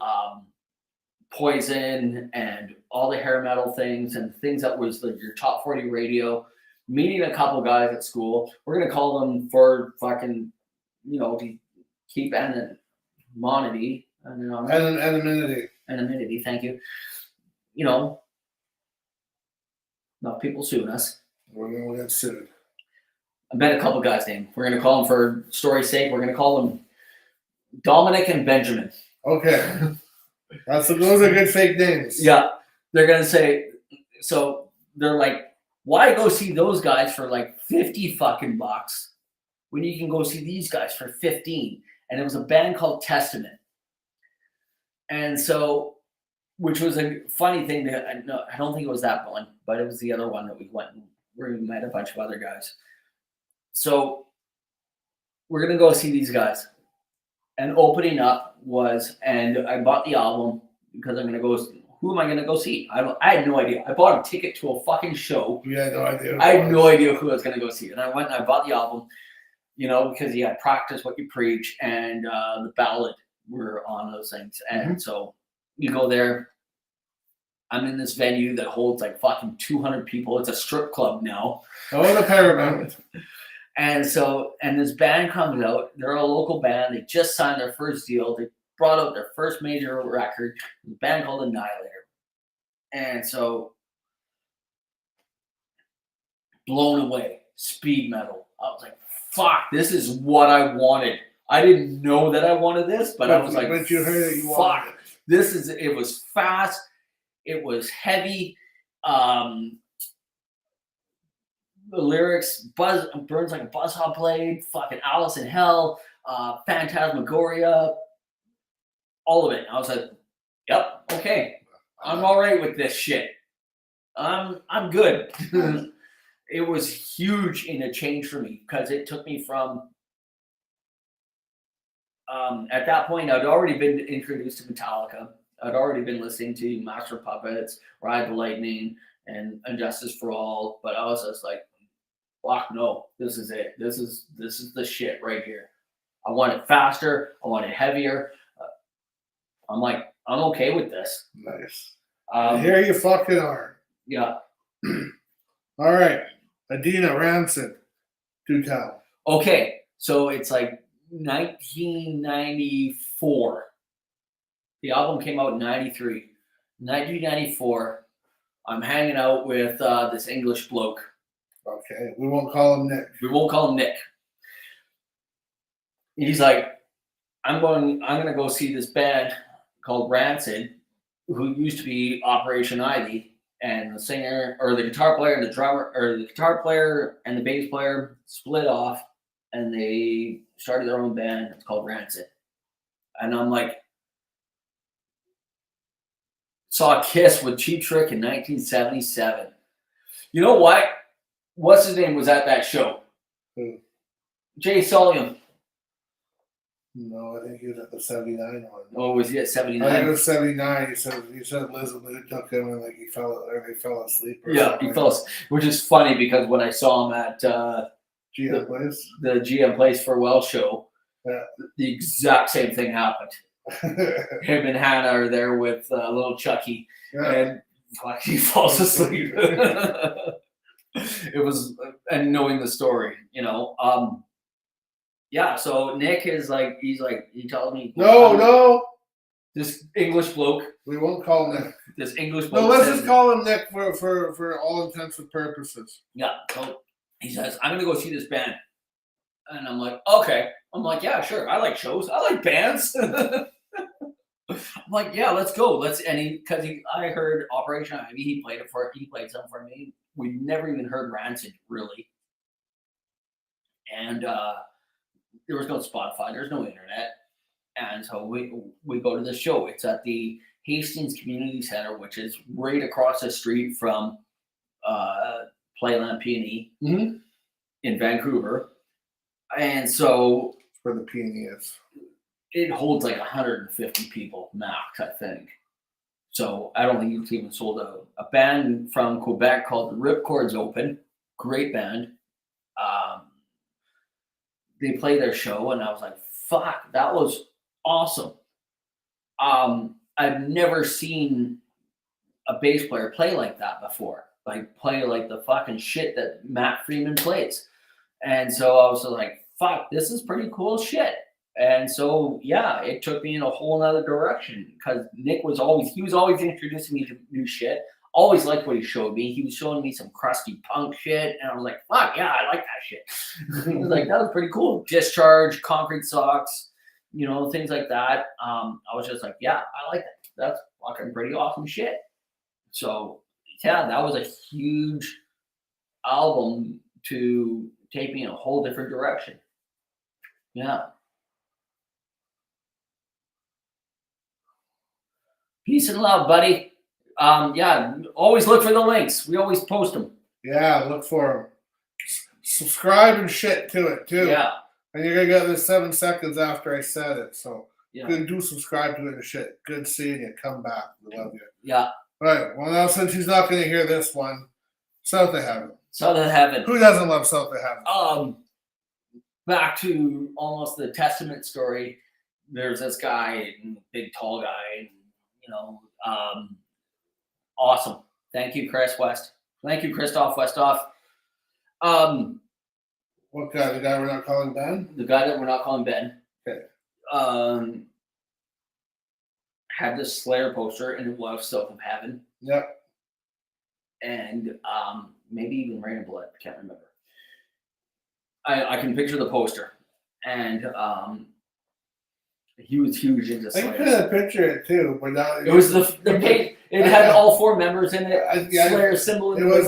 Poison and all the hair metal things and things that was like your top 40 radio, meeting a couple guys at school. We're going to call them for fucking, to keep anonymity. Anonymity, thank you. Not people suing us. We're going to get sued. I bet a couple guys' names. We're going to call them, for story's sake, we're going to call them Dominic and Benjamin. Okay. Those are good fake names. Yeah. They're going to say, so they're like, why go see those guys for like 50 fucking bucks when you can go see these guys for 15? And it was a band called Testament. And so, which was a funny thing. No, I don't think it was that one, but it was the other one that we went and where we met a bunch of other guys. So we're going to go see these guys. And opening up and I bought the album because I'm going to go, who am I going to go see? I had no idea. I bought a ticket to a fucking show. You had no idea. I had no idea who I was going to go see. And I went and I bought the album, because you had Practice What You Preach and the ballad were on those things. And so you go there. I'm in this venue that holds like fucking 200 people. It's a strip club now. Oh, the Paramount. And this band comes out. They're a local band. They just signed their first deal. They brought out their first major record. A band called Annihilator. And so, blown away. Speed metal. I was like, fuck, this is what I wanted. I didn't know that I wanted this, but I was like, but you heard it, you fuck. wanted it. It was fast. It was heavy. The lyrics burns like a buzzsaw blade. Fucking Alice in Hell, Phantasmagoria, all of it. I was like, "Yep, okay, I'm all right with this shit. I'm good." It was huge in a change for me because it took me from. At that point, I'd already been introduced to Metallica. I'd already been listening to Master of Puppets, Ride the Lightning, and Injustice for All. But I was just like, fuck no, this is it. This is the shit right here. I want it faster. I want it heavier. I'm like, I'm okay with this. Nice. Here you fucking are. Yeah. All right. Adina Rancid. Do tell. Okay. So it's like 1994. The album came out in 93. 1994. I'm hanging out with this English bloke. Okay. We won't call him Nick. We won't call him Nick. He's like, I'm gonna go see this band called Rancid, who used to be Operation Ivy, and the singer or the guitar player and the drummer or the guitar player and the bass player split off and they started their own band. It's called Rancid. And I'm like, saw Kiss with Cheap Trick in 1977. You know what? What's his name was at that show? Who? Jay Sullivan. No, I think he was at the 79 one. Oh, was he at I think it 79? was 79. He said Liz and Lou took him and like they fell asleep. Or Yeah, something. he fell asleep, which is funny because when I saw him at GM Place. the GM Place for Welsh show, Yeah. the exact same thing happened. Him and Hannah are there with little Chucky, Yeah. and fuck, he falls asleep. It was, and knowing the story, yeah, so Nick is like, he tells me, No, this English bloke, we won't call him Nick. this English bloke. No, let's says- just call him Nick for all intents and purposes. Yeah, so he says, I'm gonna go see this band. And I'm like, okay. I'm like, yeah, sure. I like shows. I like bands. I'm like, yeah, let's go. I heard Operation Ivy. He played some for me. We never even heard Rancid really. And there was no Spotify. There's no internet. And so we go to the show. It's at the Hastings Community Center, which is right across the street from Playland P&E in Vancouver. And so For the P&E is. it holds like 150 people max, I think. So I don't think it's even sold out. A band from Quebec called the Ripcords open. Great band. They played their show, and I was like, fuck, that was awesome. I've never seen a bass player play like that before. Like, play like the fucking shit that Matt Freeman plays. And so I was like, fuck, this is pretty cool shit. And so, yeah, it took me in a whole nother direction because Nick was always introducing me to new shit. Always liked what he showed me. He was showing me some crusty punk shit. And I was like, fuck, yeah, I like that shit. He was like, that was pretty cool. Discharge, Concrete Socks, things like that. I was just like, yeah, I like that. That's fucking pretty awesome shit. So, yeah, that was a huge album to take me in a whole different direction. Yeah. Peace and love, buddy. Yeah, always look for the links. We always post them. Yeah, look for them. Subscribe and shit to it too. Yeah. And you're gonna get this 7 seconds after I said it. So Yeah. good, do subscribe to it and shit. Good seeing you. Come back. We love you. Yeah. All right. Well, now since he's not gonna hear this one, South of Heaven. South of Heaven. Who doesn't love South of Heaven? Back to almost the Testament story. There's this guy, big tall guy, awesome. Thank you, Chris West. Thank you, Christoph Westhoff. What guy? The guy we're not calling Ben? The guy that we're not calling Ben. Okay. Had this Slayer poster, and it was South of Heaven. Yep. And maybe even Rain of Blood. I can't remember. I can picture the poster, and he was huge into I can Slayer. kind of picture it too, but not. It was the page. It had all four members in it. Yeah, Slayer symbol. In It the was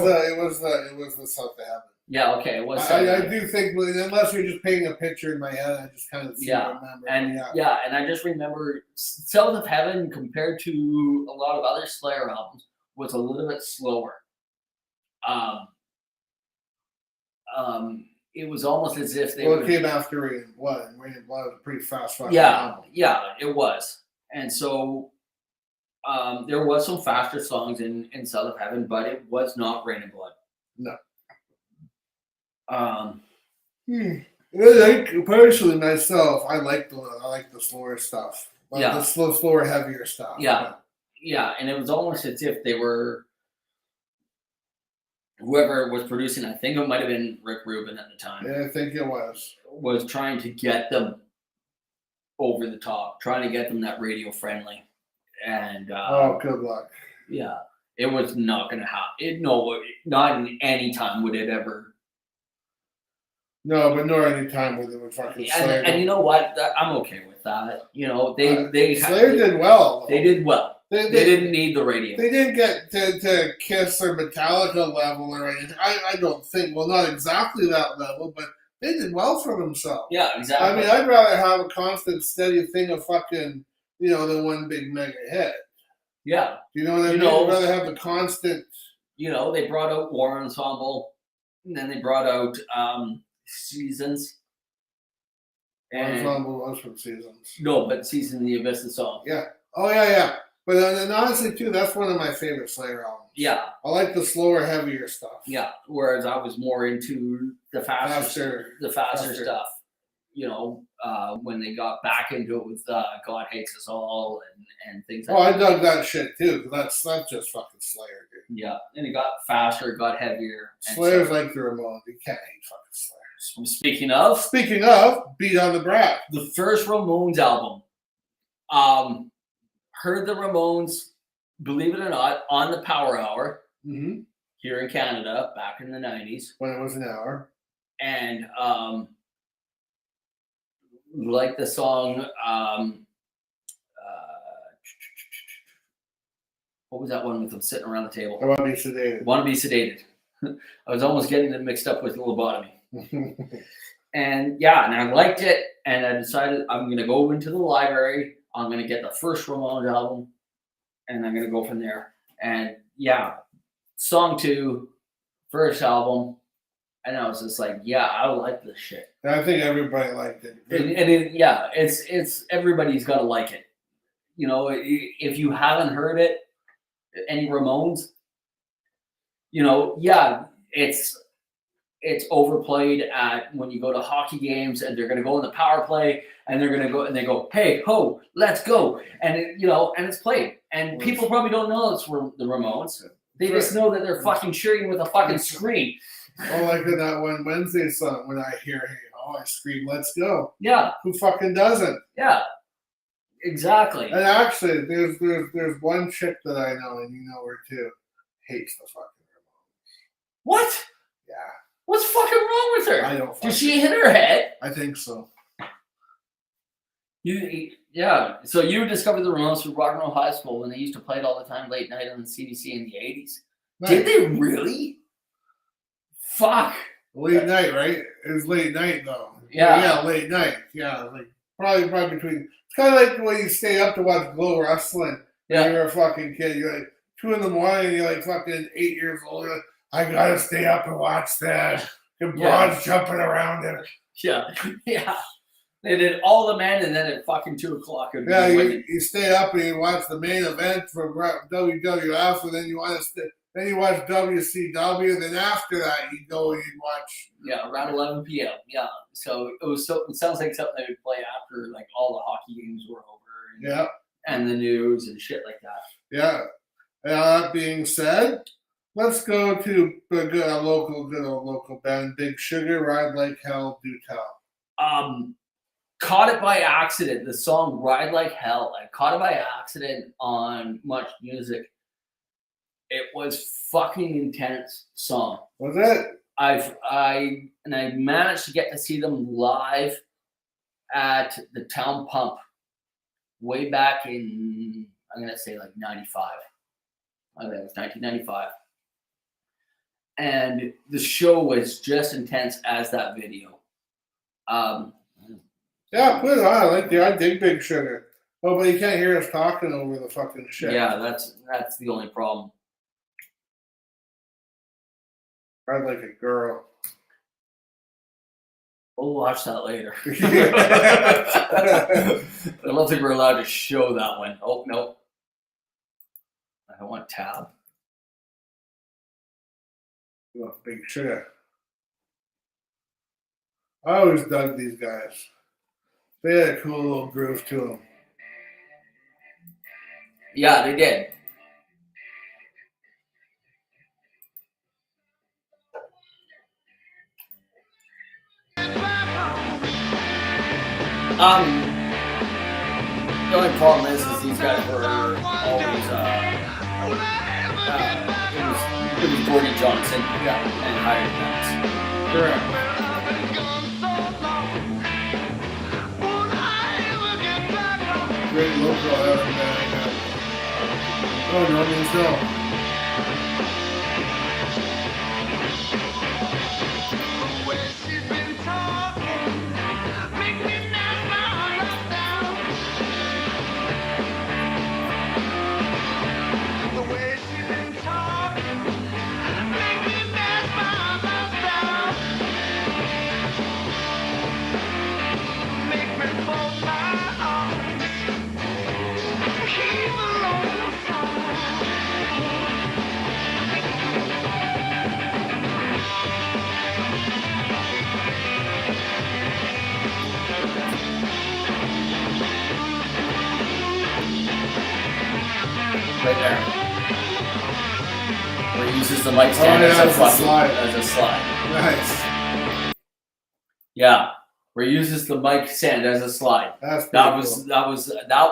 middle. the South of Heaven. Yeah. Okay. It was. I do think, unless you're just painting a picture in my head, I just kind of remember. And and I just remember South of Heaven compared to a lot of other Slayer albums was a little bit slower. It was almost as if they It came after Rain of Blood, and Rain of Blood was a pretty fast fucking yeah, album. yeah, it was. And so there was some faster songs in South of Heaven, but it was not Rain and Blood. No. Personally, myself, I like the slower stuff. Like Yeah. the slower, heavier stuff. Yeah. Yeah, and it was almost as if they were whoever was producing, I think it might have been Rick Rubin at the time, Yeah, I think it was trying to get them over the top, trying to get them that radio friendly. And good luck. yeah, it was not going to happen. Not in any time would it ever. No, but nor any time where they would fucking Slayer. And you know what? I'm okay with that. Slayer did well. They did well. They didn't need the radio. They didn't get to Kiss or Metallica level or anything. I don't think. Well, not exactly that level, but they did well for themselves. Yeah, exactly. I mean, I'd rather have a constant, steady thing of fucking, than one big mega hit. Yeah. You know what I mean? I'd rather have the constant. They brought out War Ensemble, and then they brought out Seasons. And Ensemble was from Seasons. no, but Season of the Abyss, the song. Yeah. Oh, yeah. But and honestly, too, that's one of my favorite Slayer albums. Yeah. I like the slower, heavier stuff. Yeah. Whereas I was more into the faster stuff. When they got back into it with God Hates Us All and things like that. I dug that shit too, because that's just fucking Slayer, dude. Yeah. And it got faster, it got heavier. Slayer's like the Ramones. You can't hate fucking Slayer. Speaking of, Speaking of, Beat on the Brat. the first Ramones album. Heard the Ramones, believe it or not, on the Power Hour Mm-hmm. here in Canada back in the 90s. When it was an hour. And like the song, what was that one with them sitting around the table? I want to be sedated. Want to be sedated. I was almost getting it mixed up with lobotomy. And yeah, and I liked it, and I decided I'm going to go into the library. I'm going to get the first Ramones album, and I'm going to go from there. And yeah, song 2, first album, and I was just like, yeah, I like this shit. I think everybody liked it. Yeah, it's everybody's got to like it. You know, if you haven't heard it, any Ramones, you know, yeah, it's overplayed at when you go to hockey games, and they're going to go in the power play, and they're going to go and they go, hey ho, let's go, and and it's played, and people probably don't know it's the Ramones. They just know that they're fucking cheering with a fucking screen. Oh, like in that one Wednesday song, when I hear hey ho, I scream, let's go. Yeah, Who fucking doesn't? yeah, exactly. And actually, there's one chick that I know, and you know her too, hates the fucking Ramones. What? Yeah. What's fucking wrong with her? I don't. Did she hit her head? I think so. Yeah. So you discovered the Ramones through Rock and Roll High School when they used to play it all the time late night on the CDC in the 80s. Nice. Did they really? Fuck. Late night, right? It was late night though. Yeah. Yeah, late night. Yeah, like probably between. It's kind of like the way you stay up to watch Glow Wrestling. Yeah. When you're a fucking kid. You're like 2 in the morning. And you're like fucking 8 years old. You're like, I gotta stay up and watch that. The broads jumping around it. Yeah. Yeah. They did all the men, and then at fucking 2:00. Yeah, you stay up and you watch the main event for WWF, and then you want to then you watch WCW. Then after that, you go and you watch. Yeah, around 11 p.m. Yeah. So it sounds like something they would play after like all the hockey games were over. And, Yeah. And the news and shit like that. Yeah. Now, that being said, let's go to a good old local band, Big Sugar, Ride Like Hell, Do Tell. Caught it by accident. The song "Ride Like Hell." I caught it by accident on Much Music. It was fucking intense song. Was it? I managed to get to see them live at the Town Pump way back in, I'm gonna say like 95. I think it was 1995. And the show was just intense as that video. Yeah, put it on. I dig Big Sugar. Oh, but you can't hear us talking over the fucking shit. Yeah, that's the only problem. Ride like a girl. We'll watch that later. I don't think we're allowed to show that one. Oh, no. I don't want tab. Oh, Big Sugar. I always dug these guys. They had a cool little groove to them. Yeah, they did. The only problem is these guys were always it was Gordon Johnson and hired guns. Correct. Great local out of that. Oh, no means no. Right there. Where he uses the mic stand yeah, as as a a slide. As a slide. Nice. Yeah, where he uses the mic stand as a slide. That's That pretty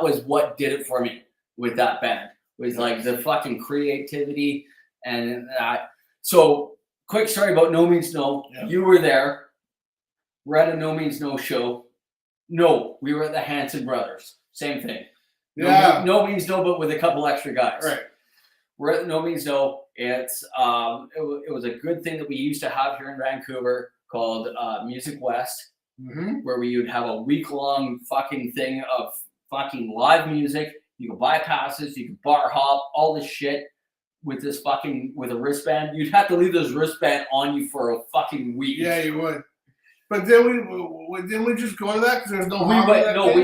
was what did it for me with that band. Was like the fucking creativity and that. So, quick story about No Means No. Yeah. You were there. We're at a No Means No show. No, we were at the Hanson Brothers. Same thing. Yeah. No Means No, but with a couple extra guys. Right. We're at the No Means No. It's it was a good thing that we used to have here in Vancouver called Music West, where we would have a week-long fucking thing of fucking live music. You could buy passes, you could bar hop, all this shit with this fucking with a wristband. You'd have to leave this wristband on you for a fucking week. Yeah, you would. But then we just go to that because there's no We hockey went, that no,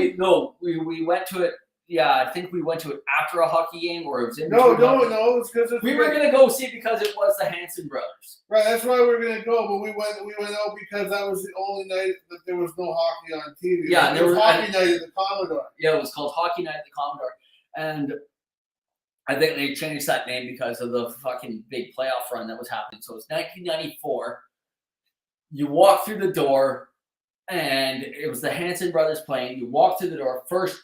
day? we went to it. Yeah, I think we went to it after a hockey game, or it was in No, between hockey. it's because We were gonna go see it because it was the Hanson Brothers. Right, that's why we were gonna go, but we went out because that was the only night that there was no hockey on TV. Yeah, there was there hockey night at the Commodore. Yeah, it was called Hockey Night at the Commodore, and I think they changed that name because of the fucking big playoff run that was happening. So it's 1994. You walk through the door, and it was the Hanson Brothers playing. You walk through the door first.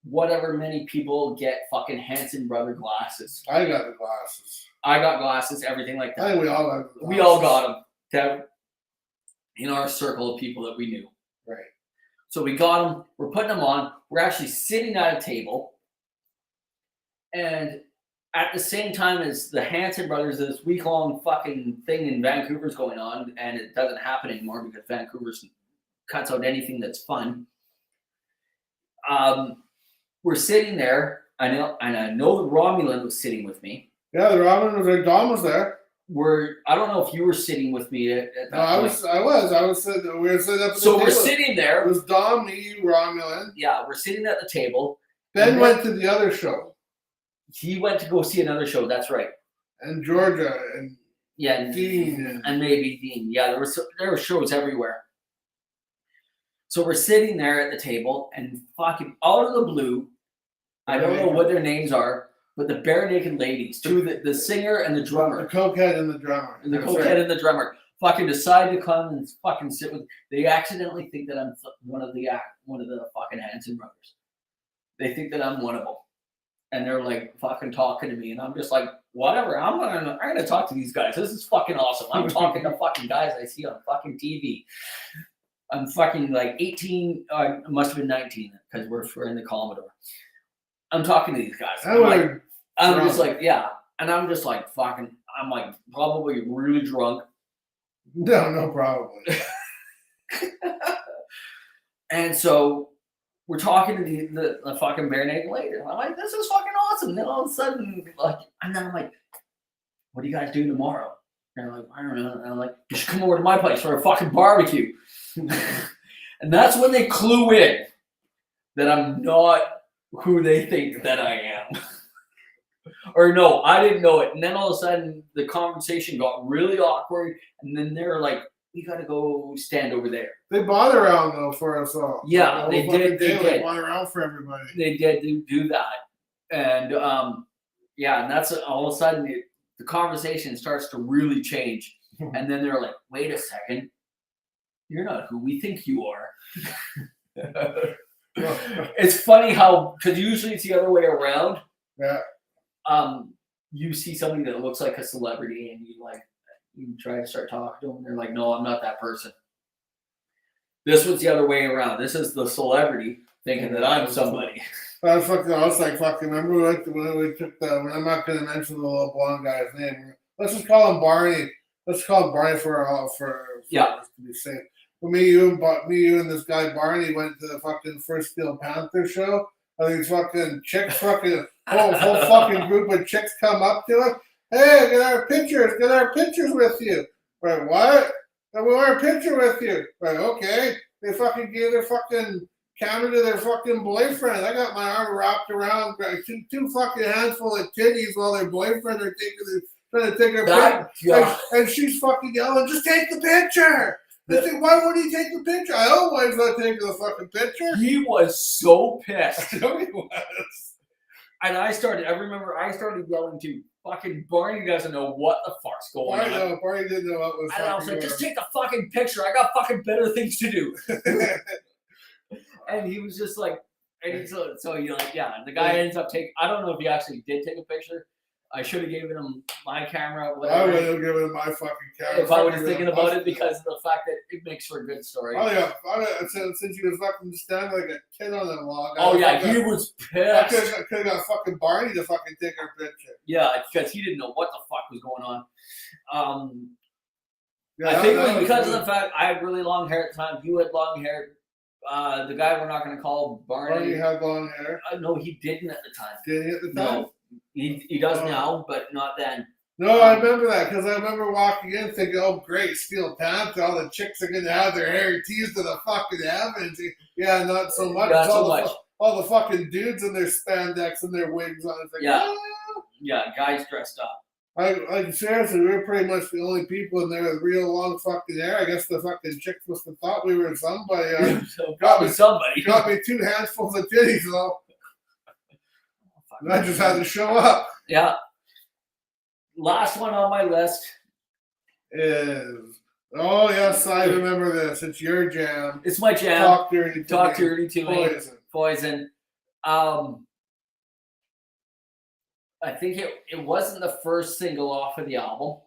Whatever many people get fucking Hanson Brother glasses. I got the glasses. I got glasses, everything like I that. think we all got the glasses. We all got them in our circle of people that we knew. Right. So we got them. We're putting them on. We're actually sitting at a table. And at the same time as the Hanson Brothers, this week-long fucking thing in Vancouver's going on, and it doesn't happen anymore because Vancouver's cuts out anything that's fun. We're sitting there. I know the Romulan was sitting with me. Yeah, the Robin was like, Dom was there. I don't know if you were sitting with me at that No, I point. was sitting. We were sitting up at the So table. we're sitting It there. was Dom, me, Romulan. Yeah, we're sitting at the table. Ben And went to the other show. He went to go see another show. That's right. And Georgia and Yeah, and Dean. and maybe Dean. Yeah, there were shows everywhere. So we're sitting there at the table, and fucking out of the blue, I don't know what their names are, but the Bare Naked Ladies, the singer and the the drummer, cokehead and the drummer. and the That's cokehead right. and the drummer, fucking decide to come and fucking sit with. They accidentally think that I'm one of the fucking Hanson Brothers. They think that I'm one of them, and they're like fucking talking to me, and I'm just like, whatever. I'm gonna talk to these guys. This is fucking awesome. I'm talking to fucking guys I see on fucking TV. I'm fucking like 18. It must have been 19 because we're in the Commodore. I'm talking to these guys. I'm just like, yeah. And I'm just like, fucking, I'm like, probably really drunk. No, probably. And so we're talking to the fucking Bare Naked Lady. And I'm like, this is fucking awesome. And then all of a sudden, like, and then I'm like, what do you guys do tomorrow? And they're like, I don't know. And I'm like, you should come over to my place for a fucking barbecue. And that's when they clue in that I'm not who they think that I am. Or no, I didn't know it. And then all of a sudden the conversation got really awkward. And then they're like, we gotta go stand over there. They bought around though for us all. Yeah, The they whole fucking did, they day, did. bought around for everybody. They did do that. And yeah, and that's all of a sudden the conversation starts to really change. And then they're like, wait a second, you're not who we think you are. It's funny how, because usually it's the other way around. Yeah. You see somebody that looks like a celebrity and you try to start talking to them and they're like, no, I'm not that person. This was the other way around. This is the celebrity thinking that I'm somebody. I was like, fucking, remember when we took I'm not going to mention the little blonde guy's name. Let's just call him Barney. Let's call him Barney for Yeah. to be safe. Well, me, you, and this guy Barney went to the fucking first Steel Panther show. And these fucking chicks, whole fucking group of chicks come up to us. Hey, get our pictures with you. Right, what? We want a picture with you. Right, okay. They fucking gave their fucking camera to their fucking boyfriend. I got my arm wrapped around two fucking handful of titties while their boyfriend are trying to take her picture. And she's fucking yelling, just take the picture. They say, why wouldn't he take the picture? I always not taking the fucking picture. He was so pissed. No, he was. And I remember I started yelling to fucking Barney doesn't know what the fuck's going on. Barney didn't know what was And I was fucking like, just take the fucking picture. I got fucking better things to do. And he was just like, and so you know, like, yeah, the guy ends up taking, I don't know if he actually did take a picture. I should have given him my camera. I would have given him my fucking camera. If I was thinking about it because of the fact that it makes for a good story. Oh yeah, since he was fucking standing like a kid on that log. Oh yeah, he was I pissed. could have got fucking Barney to fucking take our picture. Yeah, because he didn't know what the fuck was going on. Yeah, I think it that was because good. of the fact I had really long hair at the time. You had long hair. The guy we're not going to call Barney Barney. had long hair. No, he didn't at the time. Did he at the time? No, he does Oh. now, but not then. No, I remember that because I remember walking in thinking, "Oh, great, Steel Panther! All the chicks are gonna have their hair teased to the fucking heavens." Yeah, not so much. Not It's so much. all the fucking dudes in their spandex and their wigs on. It's like, Yeah. "Ah." Yeah, guys dressed up. Like seriously, we were pretty much the only people in there with real long fucking hair. I guess the fucking chicks must have thought we were somebody. So probably somebody. Got me 2 handfuls of titties though. And I just had to show up. Yeah. Last one on my list. Is oh yes, I remember this. It's your jam. It's my jam. Talk dirty to Talk me. dirty to me. Poison. Poison. I think it wasn't the first single off of the album.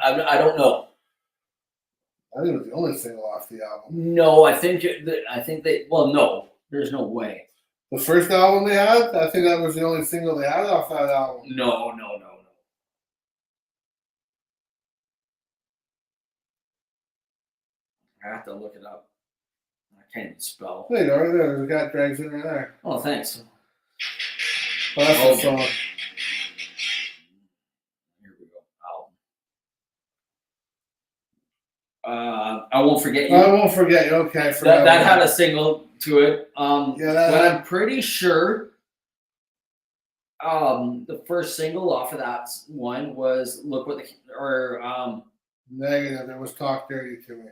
I don't know. I think it was the only single off the album. No, I think they. Well, no, there's no way. The first album they had, I think that was the only single they had off that album. No. I have to look it up. I can't even spell. There you go, right there. The cat drags in right there. Oh, thanks. Oh, that's the song. Here we go. I won't forget you. I won't forget you. Okay, That had a single to it. Yeah, but I'm pretty sure the first single off of that one was "Look What the" negative. There was "Talk Dirty to Me,"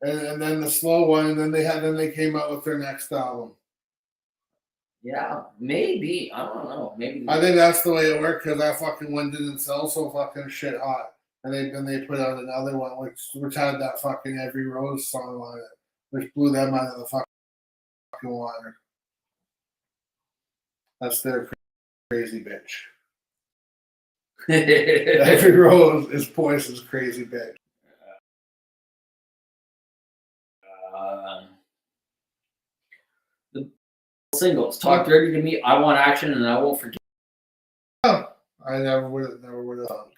and then the slow one, and then they came out with their next album. yeah, maybe, I don't know, maybe. I think that's the way it worked because that fucking one didn't sell so fucking shit hot, and then they put out another one which had that fucking Every Rose song on it, which blew them out of the fucking water. That's their crazy bitch. Every Rose is Poison's crazy bitch. The singles: "Talk Dirty to Me," "I Want Action," and "I Won't Forget." I never would have thought.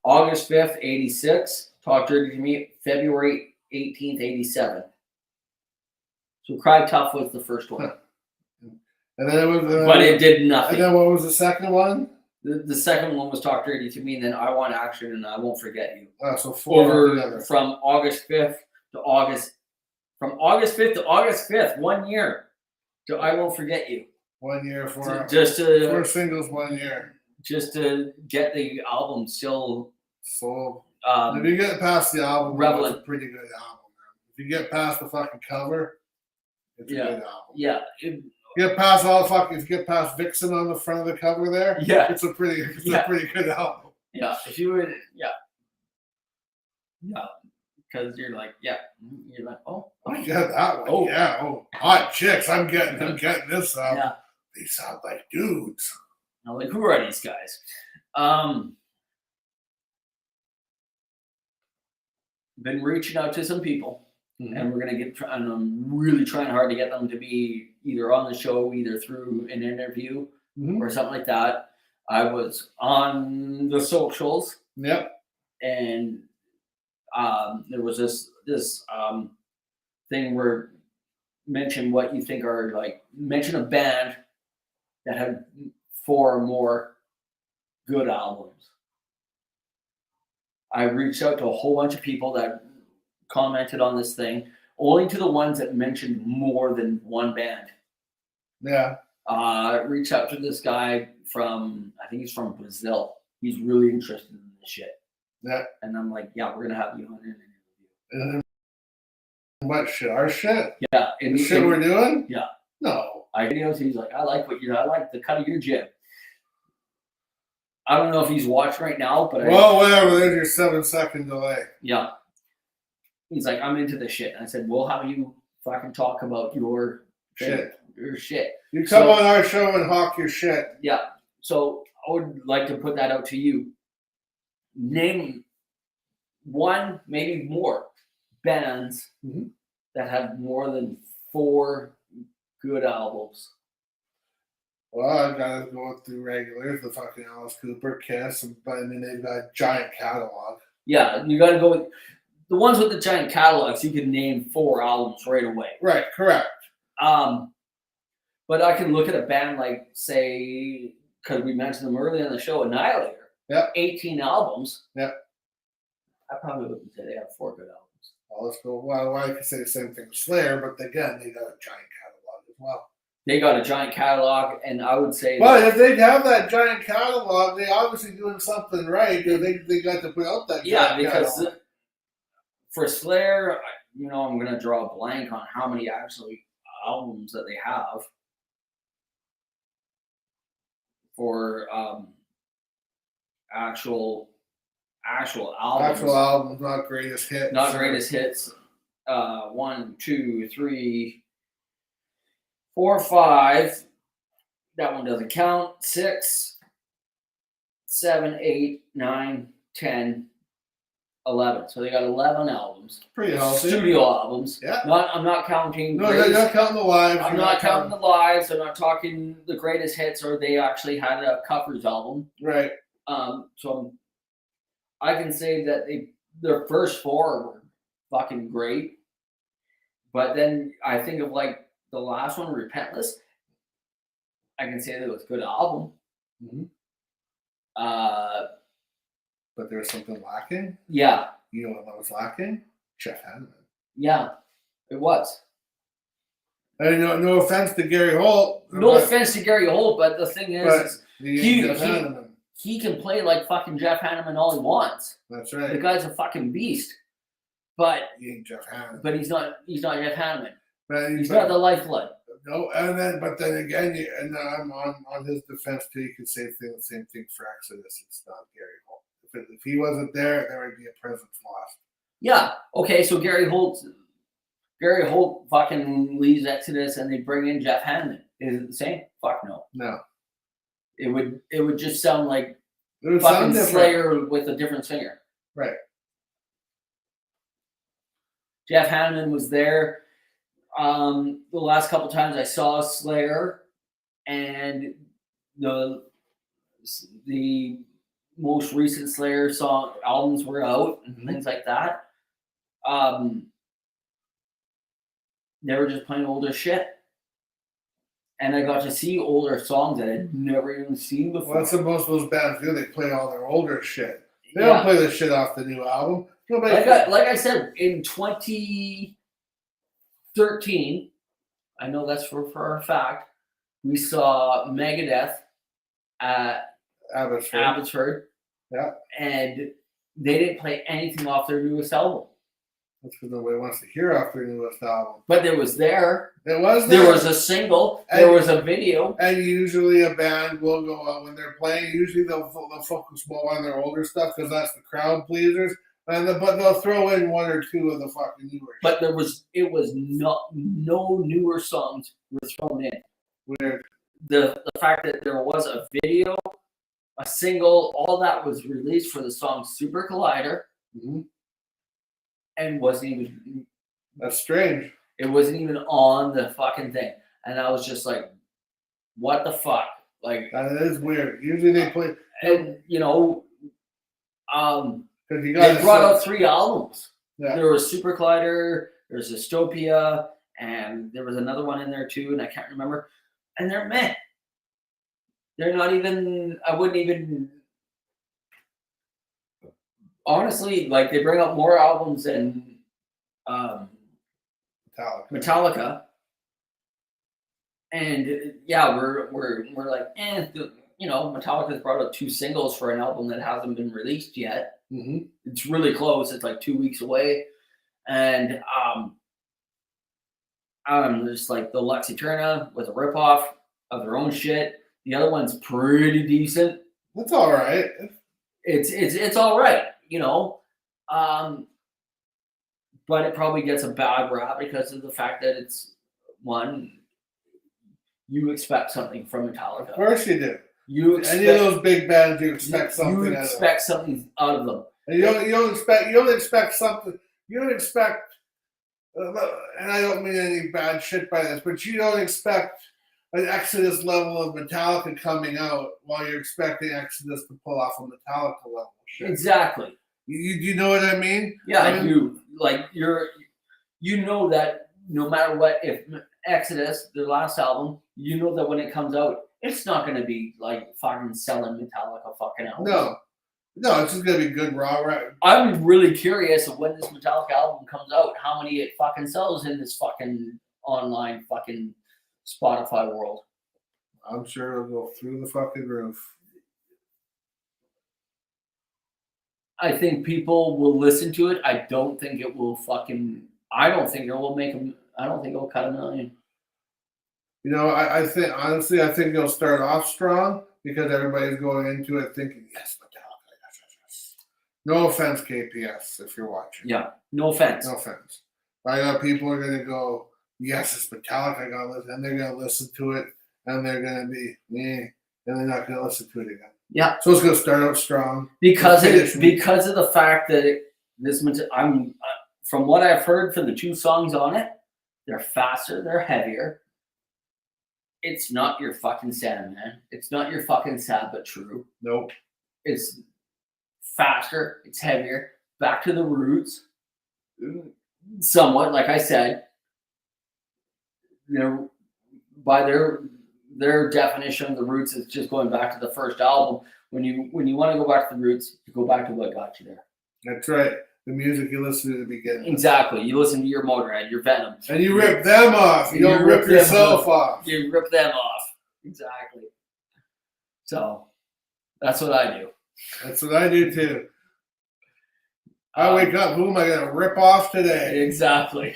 August 5th, 86. "Talk Dirty to Me," February 18th, 87. So "Cry Tough" was the first one. And then it was, But it did and nothing. then what was the second one? The second one was "Talk Dirty to Me," and then "I Want Action," and "I Won't Forget You." So 4 Over together. from August 5th to August 5th, 1 year to "I Won't Forget You." 1 year for Just 4 singles 1 year. just to get the album still So if you get past the album, relevant. it's a pretty good album. Man. If you get past the fucking cover, it's a good album. Yeah. Get past all the fucking. If you get past Vixen on the front of the cover there, Yeah. it's a pretty good album. Yeah. If you would, yeah. Because you're like, oh, Yeah, that one. Oh. Yeah. Oh, hot chicks. I'm getting this up. yeah. They sound like dudes. I'm like, who are these guys? Been reaching out to some people. And we're gonna and I'm really trying hard to get them to be either on the show, either through an interview or something like that. I was on the socials, Yep. and there was this thing where mention what you think are mention a band that had 4 or more good albums. I reached out to a whole bunch of people that commented on this thing, only to the ones that mentioned more than one band. Yeah. Reached out to this guy from, I think he's from Brazil. He's really interested in this shit. Yeah. And I'm like, yeah, we're gonna have you on an interview. And What shit? Our shit? Yeah, The shit we're doing? Yeah. No. Videos. He's like, I like the cut of your jib. I don't know if he's watching right now, but Well, whatever. There's your 7-second delay. yeah. He's like, I'm into this shit. And I said, we'll have you fucking talk about your Shit. Your shit. You come So- on our show and hawk your shit. Yeah. So I would like to put that out to you. Name one, maybe more bands Mhm. that have more than 4 good albums. Well, I gotta go through regulars, the fucking Alice Cooper, Kiss, but I mean they've got a giant catalog. Yeah, you got to go with the ones with the giant catalogs. You can name 4 albums right away. Right, correct. But I can look at a band like, say, because we mentioned them earlier in the show, Annihilator. Yeah. 18 albums. Yeah. I probably wouldn't say they have 4 good albums. Well, let's go. Well, I could say the same thing with Slayer, but again, they got a giant catalog as well. They got a giant catalog, and I would say Well, if they have that giant catalog, they obviously doing something right because they got to put out that giant because catalog. for Slayer, I'm going to draw a blank on how many actually albums that they have for actual albums. Actual albums, not greatest hits. Not greatest hits. 1, 2, 3, 4, 5. That one doesn't count. 6, 7, 8, 9, 10, 11. So they got 11 albums. Pretty healthy. Studio albums. Yeah. I'm not counting. No, they're not counting the lives. I'm not counting the lives. I'm not talking the greatest hits, or they actually had a covers album. Right. So I can say that their first 4 were fucking great, but then I think of like the last one, Repentless. I can say that it was a good album. Mm-hmm. But there was something lacking. Yeah, You know what was lacking? Jeff Hanneman. yeah, it was. I mean, no offense to Gary Holt. No but- offense to Gary Holt, but the thing is Jeff Hanneman. he can play like fucking Jeff Hanneman all he wants. That's The right. guy's a fucking beast, but He ain't Jeff Hanneman. he's not Jeff Hanneman. But He's not the lifeblood. no, but then again, and I'm on his defense too. You could say the same thing for Exodus. It's not Gary Holt. If he wasn't there, there would be a presence lost. Yeah. Okay. So Gary Holt fucking leaves Exodus, and they bring in Jeff Hanneman. Is it the same? Fuck no. No, It would just sound like it would sound fucking different. Slayer with a different singer. Right. Jeff Hanneman was there. The last couple times I saw Slayer, and the most recent Slayer song albums were out and Mhm. things like that. They were just playing older shit, and I got to see older songs that I'd never even seen before. Well, that's what most of those bands do. They play all their older shit. They Yeah. don't play the shit off the new album. Nobody. Like I said, in 2013, I know that's for a fact, we saw Megadeth at Abbotsford. Abbotsford. Yeah. And they didn't play anything off their newest album. That's because nobody wants to hear off their newest album. But there was there. It was There was a single. There was a video. And usually a band will go out when they're playing. Usually they'll focus more on their older stuff because that's the crowd pleasers. But they'll throw in 1 or 2 of the fucking newer. But no newer songs were thrown in. Weird. The fact that there was a video, a single, all that was released for the song Super Collider, Mm-hmm. and wasn't even That's strange. it wasn't even on the fucking thing. And I was just like, what the fuck? Like, That is weird. Usually they play. and Because you they got brought out 3 albums. Yeah. There was Super Collider, there's Dystopia, and there was another one in there too, and I can't remember. And they're meh. They're not even, I wouldn't even, honestly, like they bring out more albums than Metallica. And yeah, we're like, Metallica's brought out 2 singles for an album that hasn't been released yet. Mm-hmm. It's really close. It's like 2 weeks away. And Just like the Lux Eterna was a ripoff of their own shit. The other one's pretty decent. That's all right. It's all right, you know. But it probably gets a bad rap because of the fact that it's one. You expect something from Metallica. Of course you do. You expect, Any of those big bands, you expect something. You expect something out of them. And you don't expect something. You don't expect. And I don't mean any bad shit by this, but you don't expect an Exodus level of Metallica coming out while you're expecting Exodus to pull off a Metallica level shit. Exactly. You know what I mean? Yeah, I mean, you know that no matter what, if Exodus, their last album, you know that when it comes out, it's not going to be like fucking selling Metallica fucking albums. No, it's just gonna be good raw rap. I'm really curious of when this Metallica album comes out, how many it fucking sells in this fucking online fucking Spotify world. I'm sure it'll go through the fucking roof. I think people will listen to it. I don't think it will I don't think it will cut 1 million. You know, I think honestly, I think it'll start off strong because everybody's going into it thinking, yes, Metallica. No offense, KPS, if you're watching. Yeah, no offense. No offense. I know people are gonna go, yes, it's Metallica. I gotta listen, and they're gonna listen to it, and they're gonna be, and they're not gonna listen to it again. Yeah, so it's gonna start out strong because of the fact that from what I've heard for the 2 songs on it, they're faster, they're heavier. It's not your fucking Sandman. It's not your fucking Sad But True. Nope. It's faster, it's heavier, back to the roots, somewhat. Like I said, by their definition of the roots, it's just going back to the first album. When you want to go back to the roots, you go back to what got you there. That's right. The music you listen to at the beginning. Exactly. You listen to your Motorhead, your Venom, and you rip them off. You don't rip yourself off. You rip them off. Exactly. So that's what I do. That's what I do too. I wake up, who am I going to rip off today? Exactly.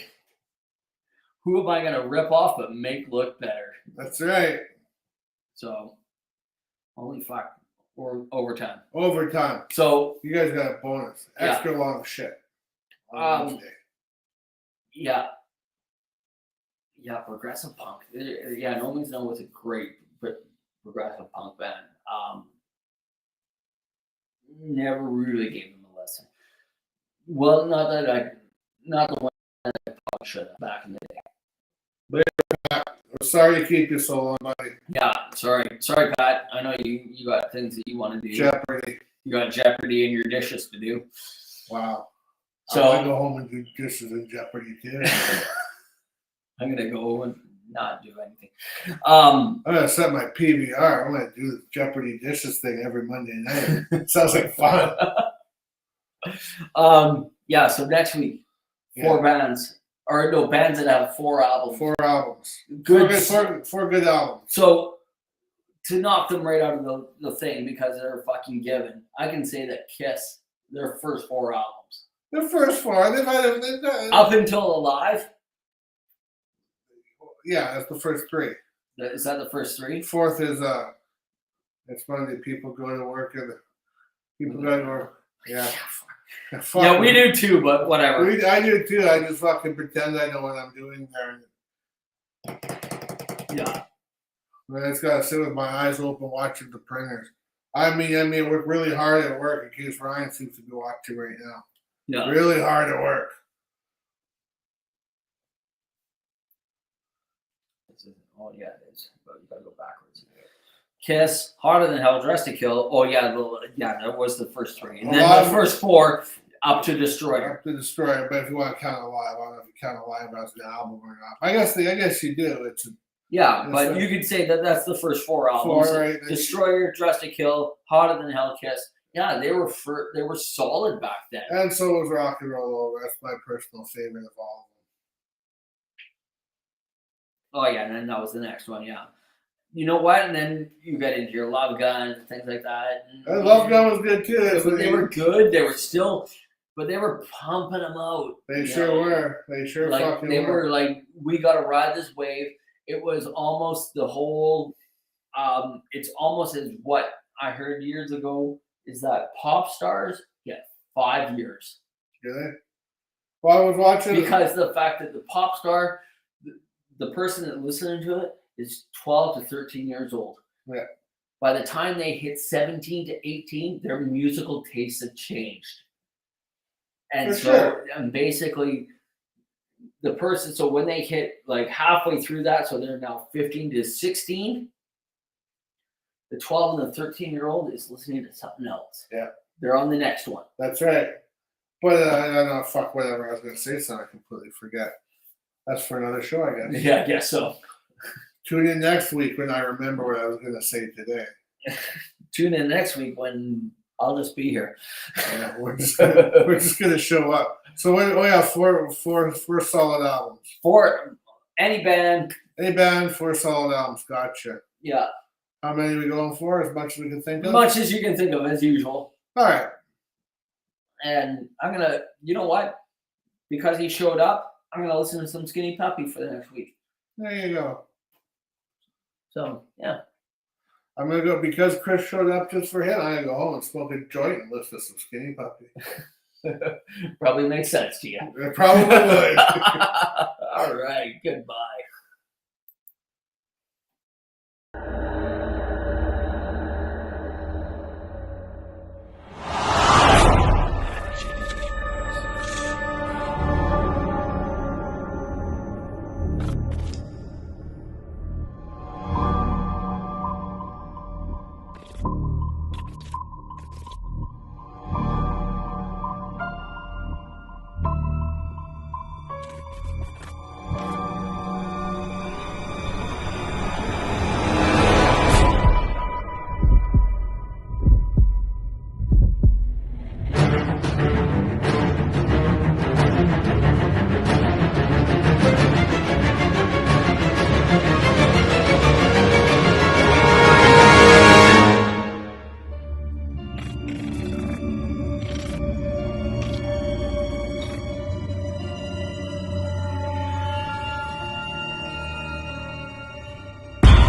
Who am I going to rip off but make look better? That's right. So, holy fuck. Or overtime. Overtime. So, you guys got a bonus. Extra long shit. Yeah. Yeah, progressive punk. Yeah, No Means No was a great progressive punk band. Never really gave them a lesson. Well, not the one that I probably should have back in the day. I'm sorry to keep you so long, buddy. Yeah, sorry, Pat. I know you got things that you want to do. Jeopardy. You got Jeopardy and your dishes to do. Wow. So I want to go home and do dishes in Jeopardy too. I'm gonna go and not do anything. I'm gonna set my PVR. I'm gonna do the Jeopardy dishes thing every Monday night. It sounds like fun. Yeah. So next week, 4 bands, or no bands that have 4 albums. 4 albums. Good. Four good albums. So to knock them right out of the thing because they're fucking given, I can say that Kiss, their first 4 albums. The first 4. They've had Up Until Alive. Yeah, that's the first 3. Is that the first 3? 4th is it's funny people go to work and people go to work. Yeah. Yeah, we do too, but whatever. I do too. I just fucking pretend I know what I'm doing there. Yeah. But I just gotta sit with my eyes open watching the printers. I mean, work really hard at work in case Ryan seems to be watching right now. Yeah. Really hard at work. Oh yeah, it is. But you gotta go backwards. Kiss, Harder Than Hell, Dress to Kill. Oh yeah, that was the first 3, and then the first 4 Up to Destroyer. Up to Destroyer, but if you want to count Alive, I don't know if you count Alive as an album or not. I guess you do. But you could say that that's the first 4 albums. 4, right? Destroyer, Dress to Kill, Harder Than Hell, Kiss. Yeah, they were solid back then. And so was Rock and Roll Over. That's my personal favorite of all of them. Oh yeah, and then that was the next one. Yeah. You know what? And then you get into your Love Gun and things like that. And Love Gun was good too. They were good. They were still but they were pumping them out. They you sure know? were. They sure Like fucking they were. were like, we got to ride this wave. It was almost the whole. It's almost as what I heard years ago is that pop stars get 5 years. Really? Well, I was watching Because the fact that the pop star, the person that listening to it is 12 to 13 years old. Yeah. By the time they hit 17 to 18, their musical tastes have changed. And For so, sure. and basically, the person, so when they hit like halfway through that, so they're now 15 to 16, the 12 and the 13-year-old is listening to something else. Yeah. They're on the next one. That's right. But I don't know, fuck whatever. I was going to say something, I completely forget. That's for another show, I guess. Yeah, I guess so. Tune in next week when I remember what I was going to say today. Tune in next week when I'll just be here. Yeah, we're just gonna show up. So we have four solid albums. For any band, Any band, 4 solid albums. Gotcha. yeah, How many are we going for? As much as we can think as of. much as you can think of, as usual. All right. And I'm gonna, you know what? Because he showed up, I'm gonna listen to some Skinny Puppy for the next week. There you go. So yeah, I'm gonna go because Chris showed up just for him. I'm gonna go home and smoke a joint and listen to some Skinny Puppy. probably makes sense to you. It probably would. All right, goodbye.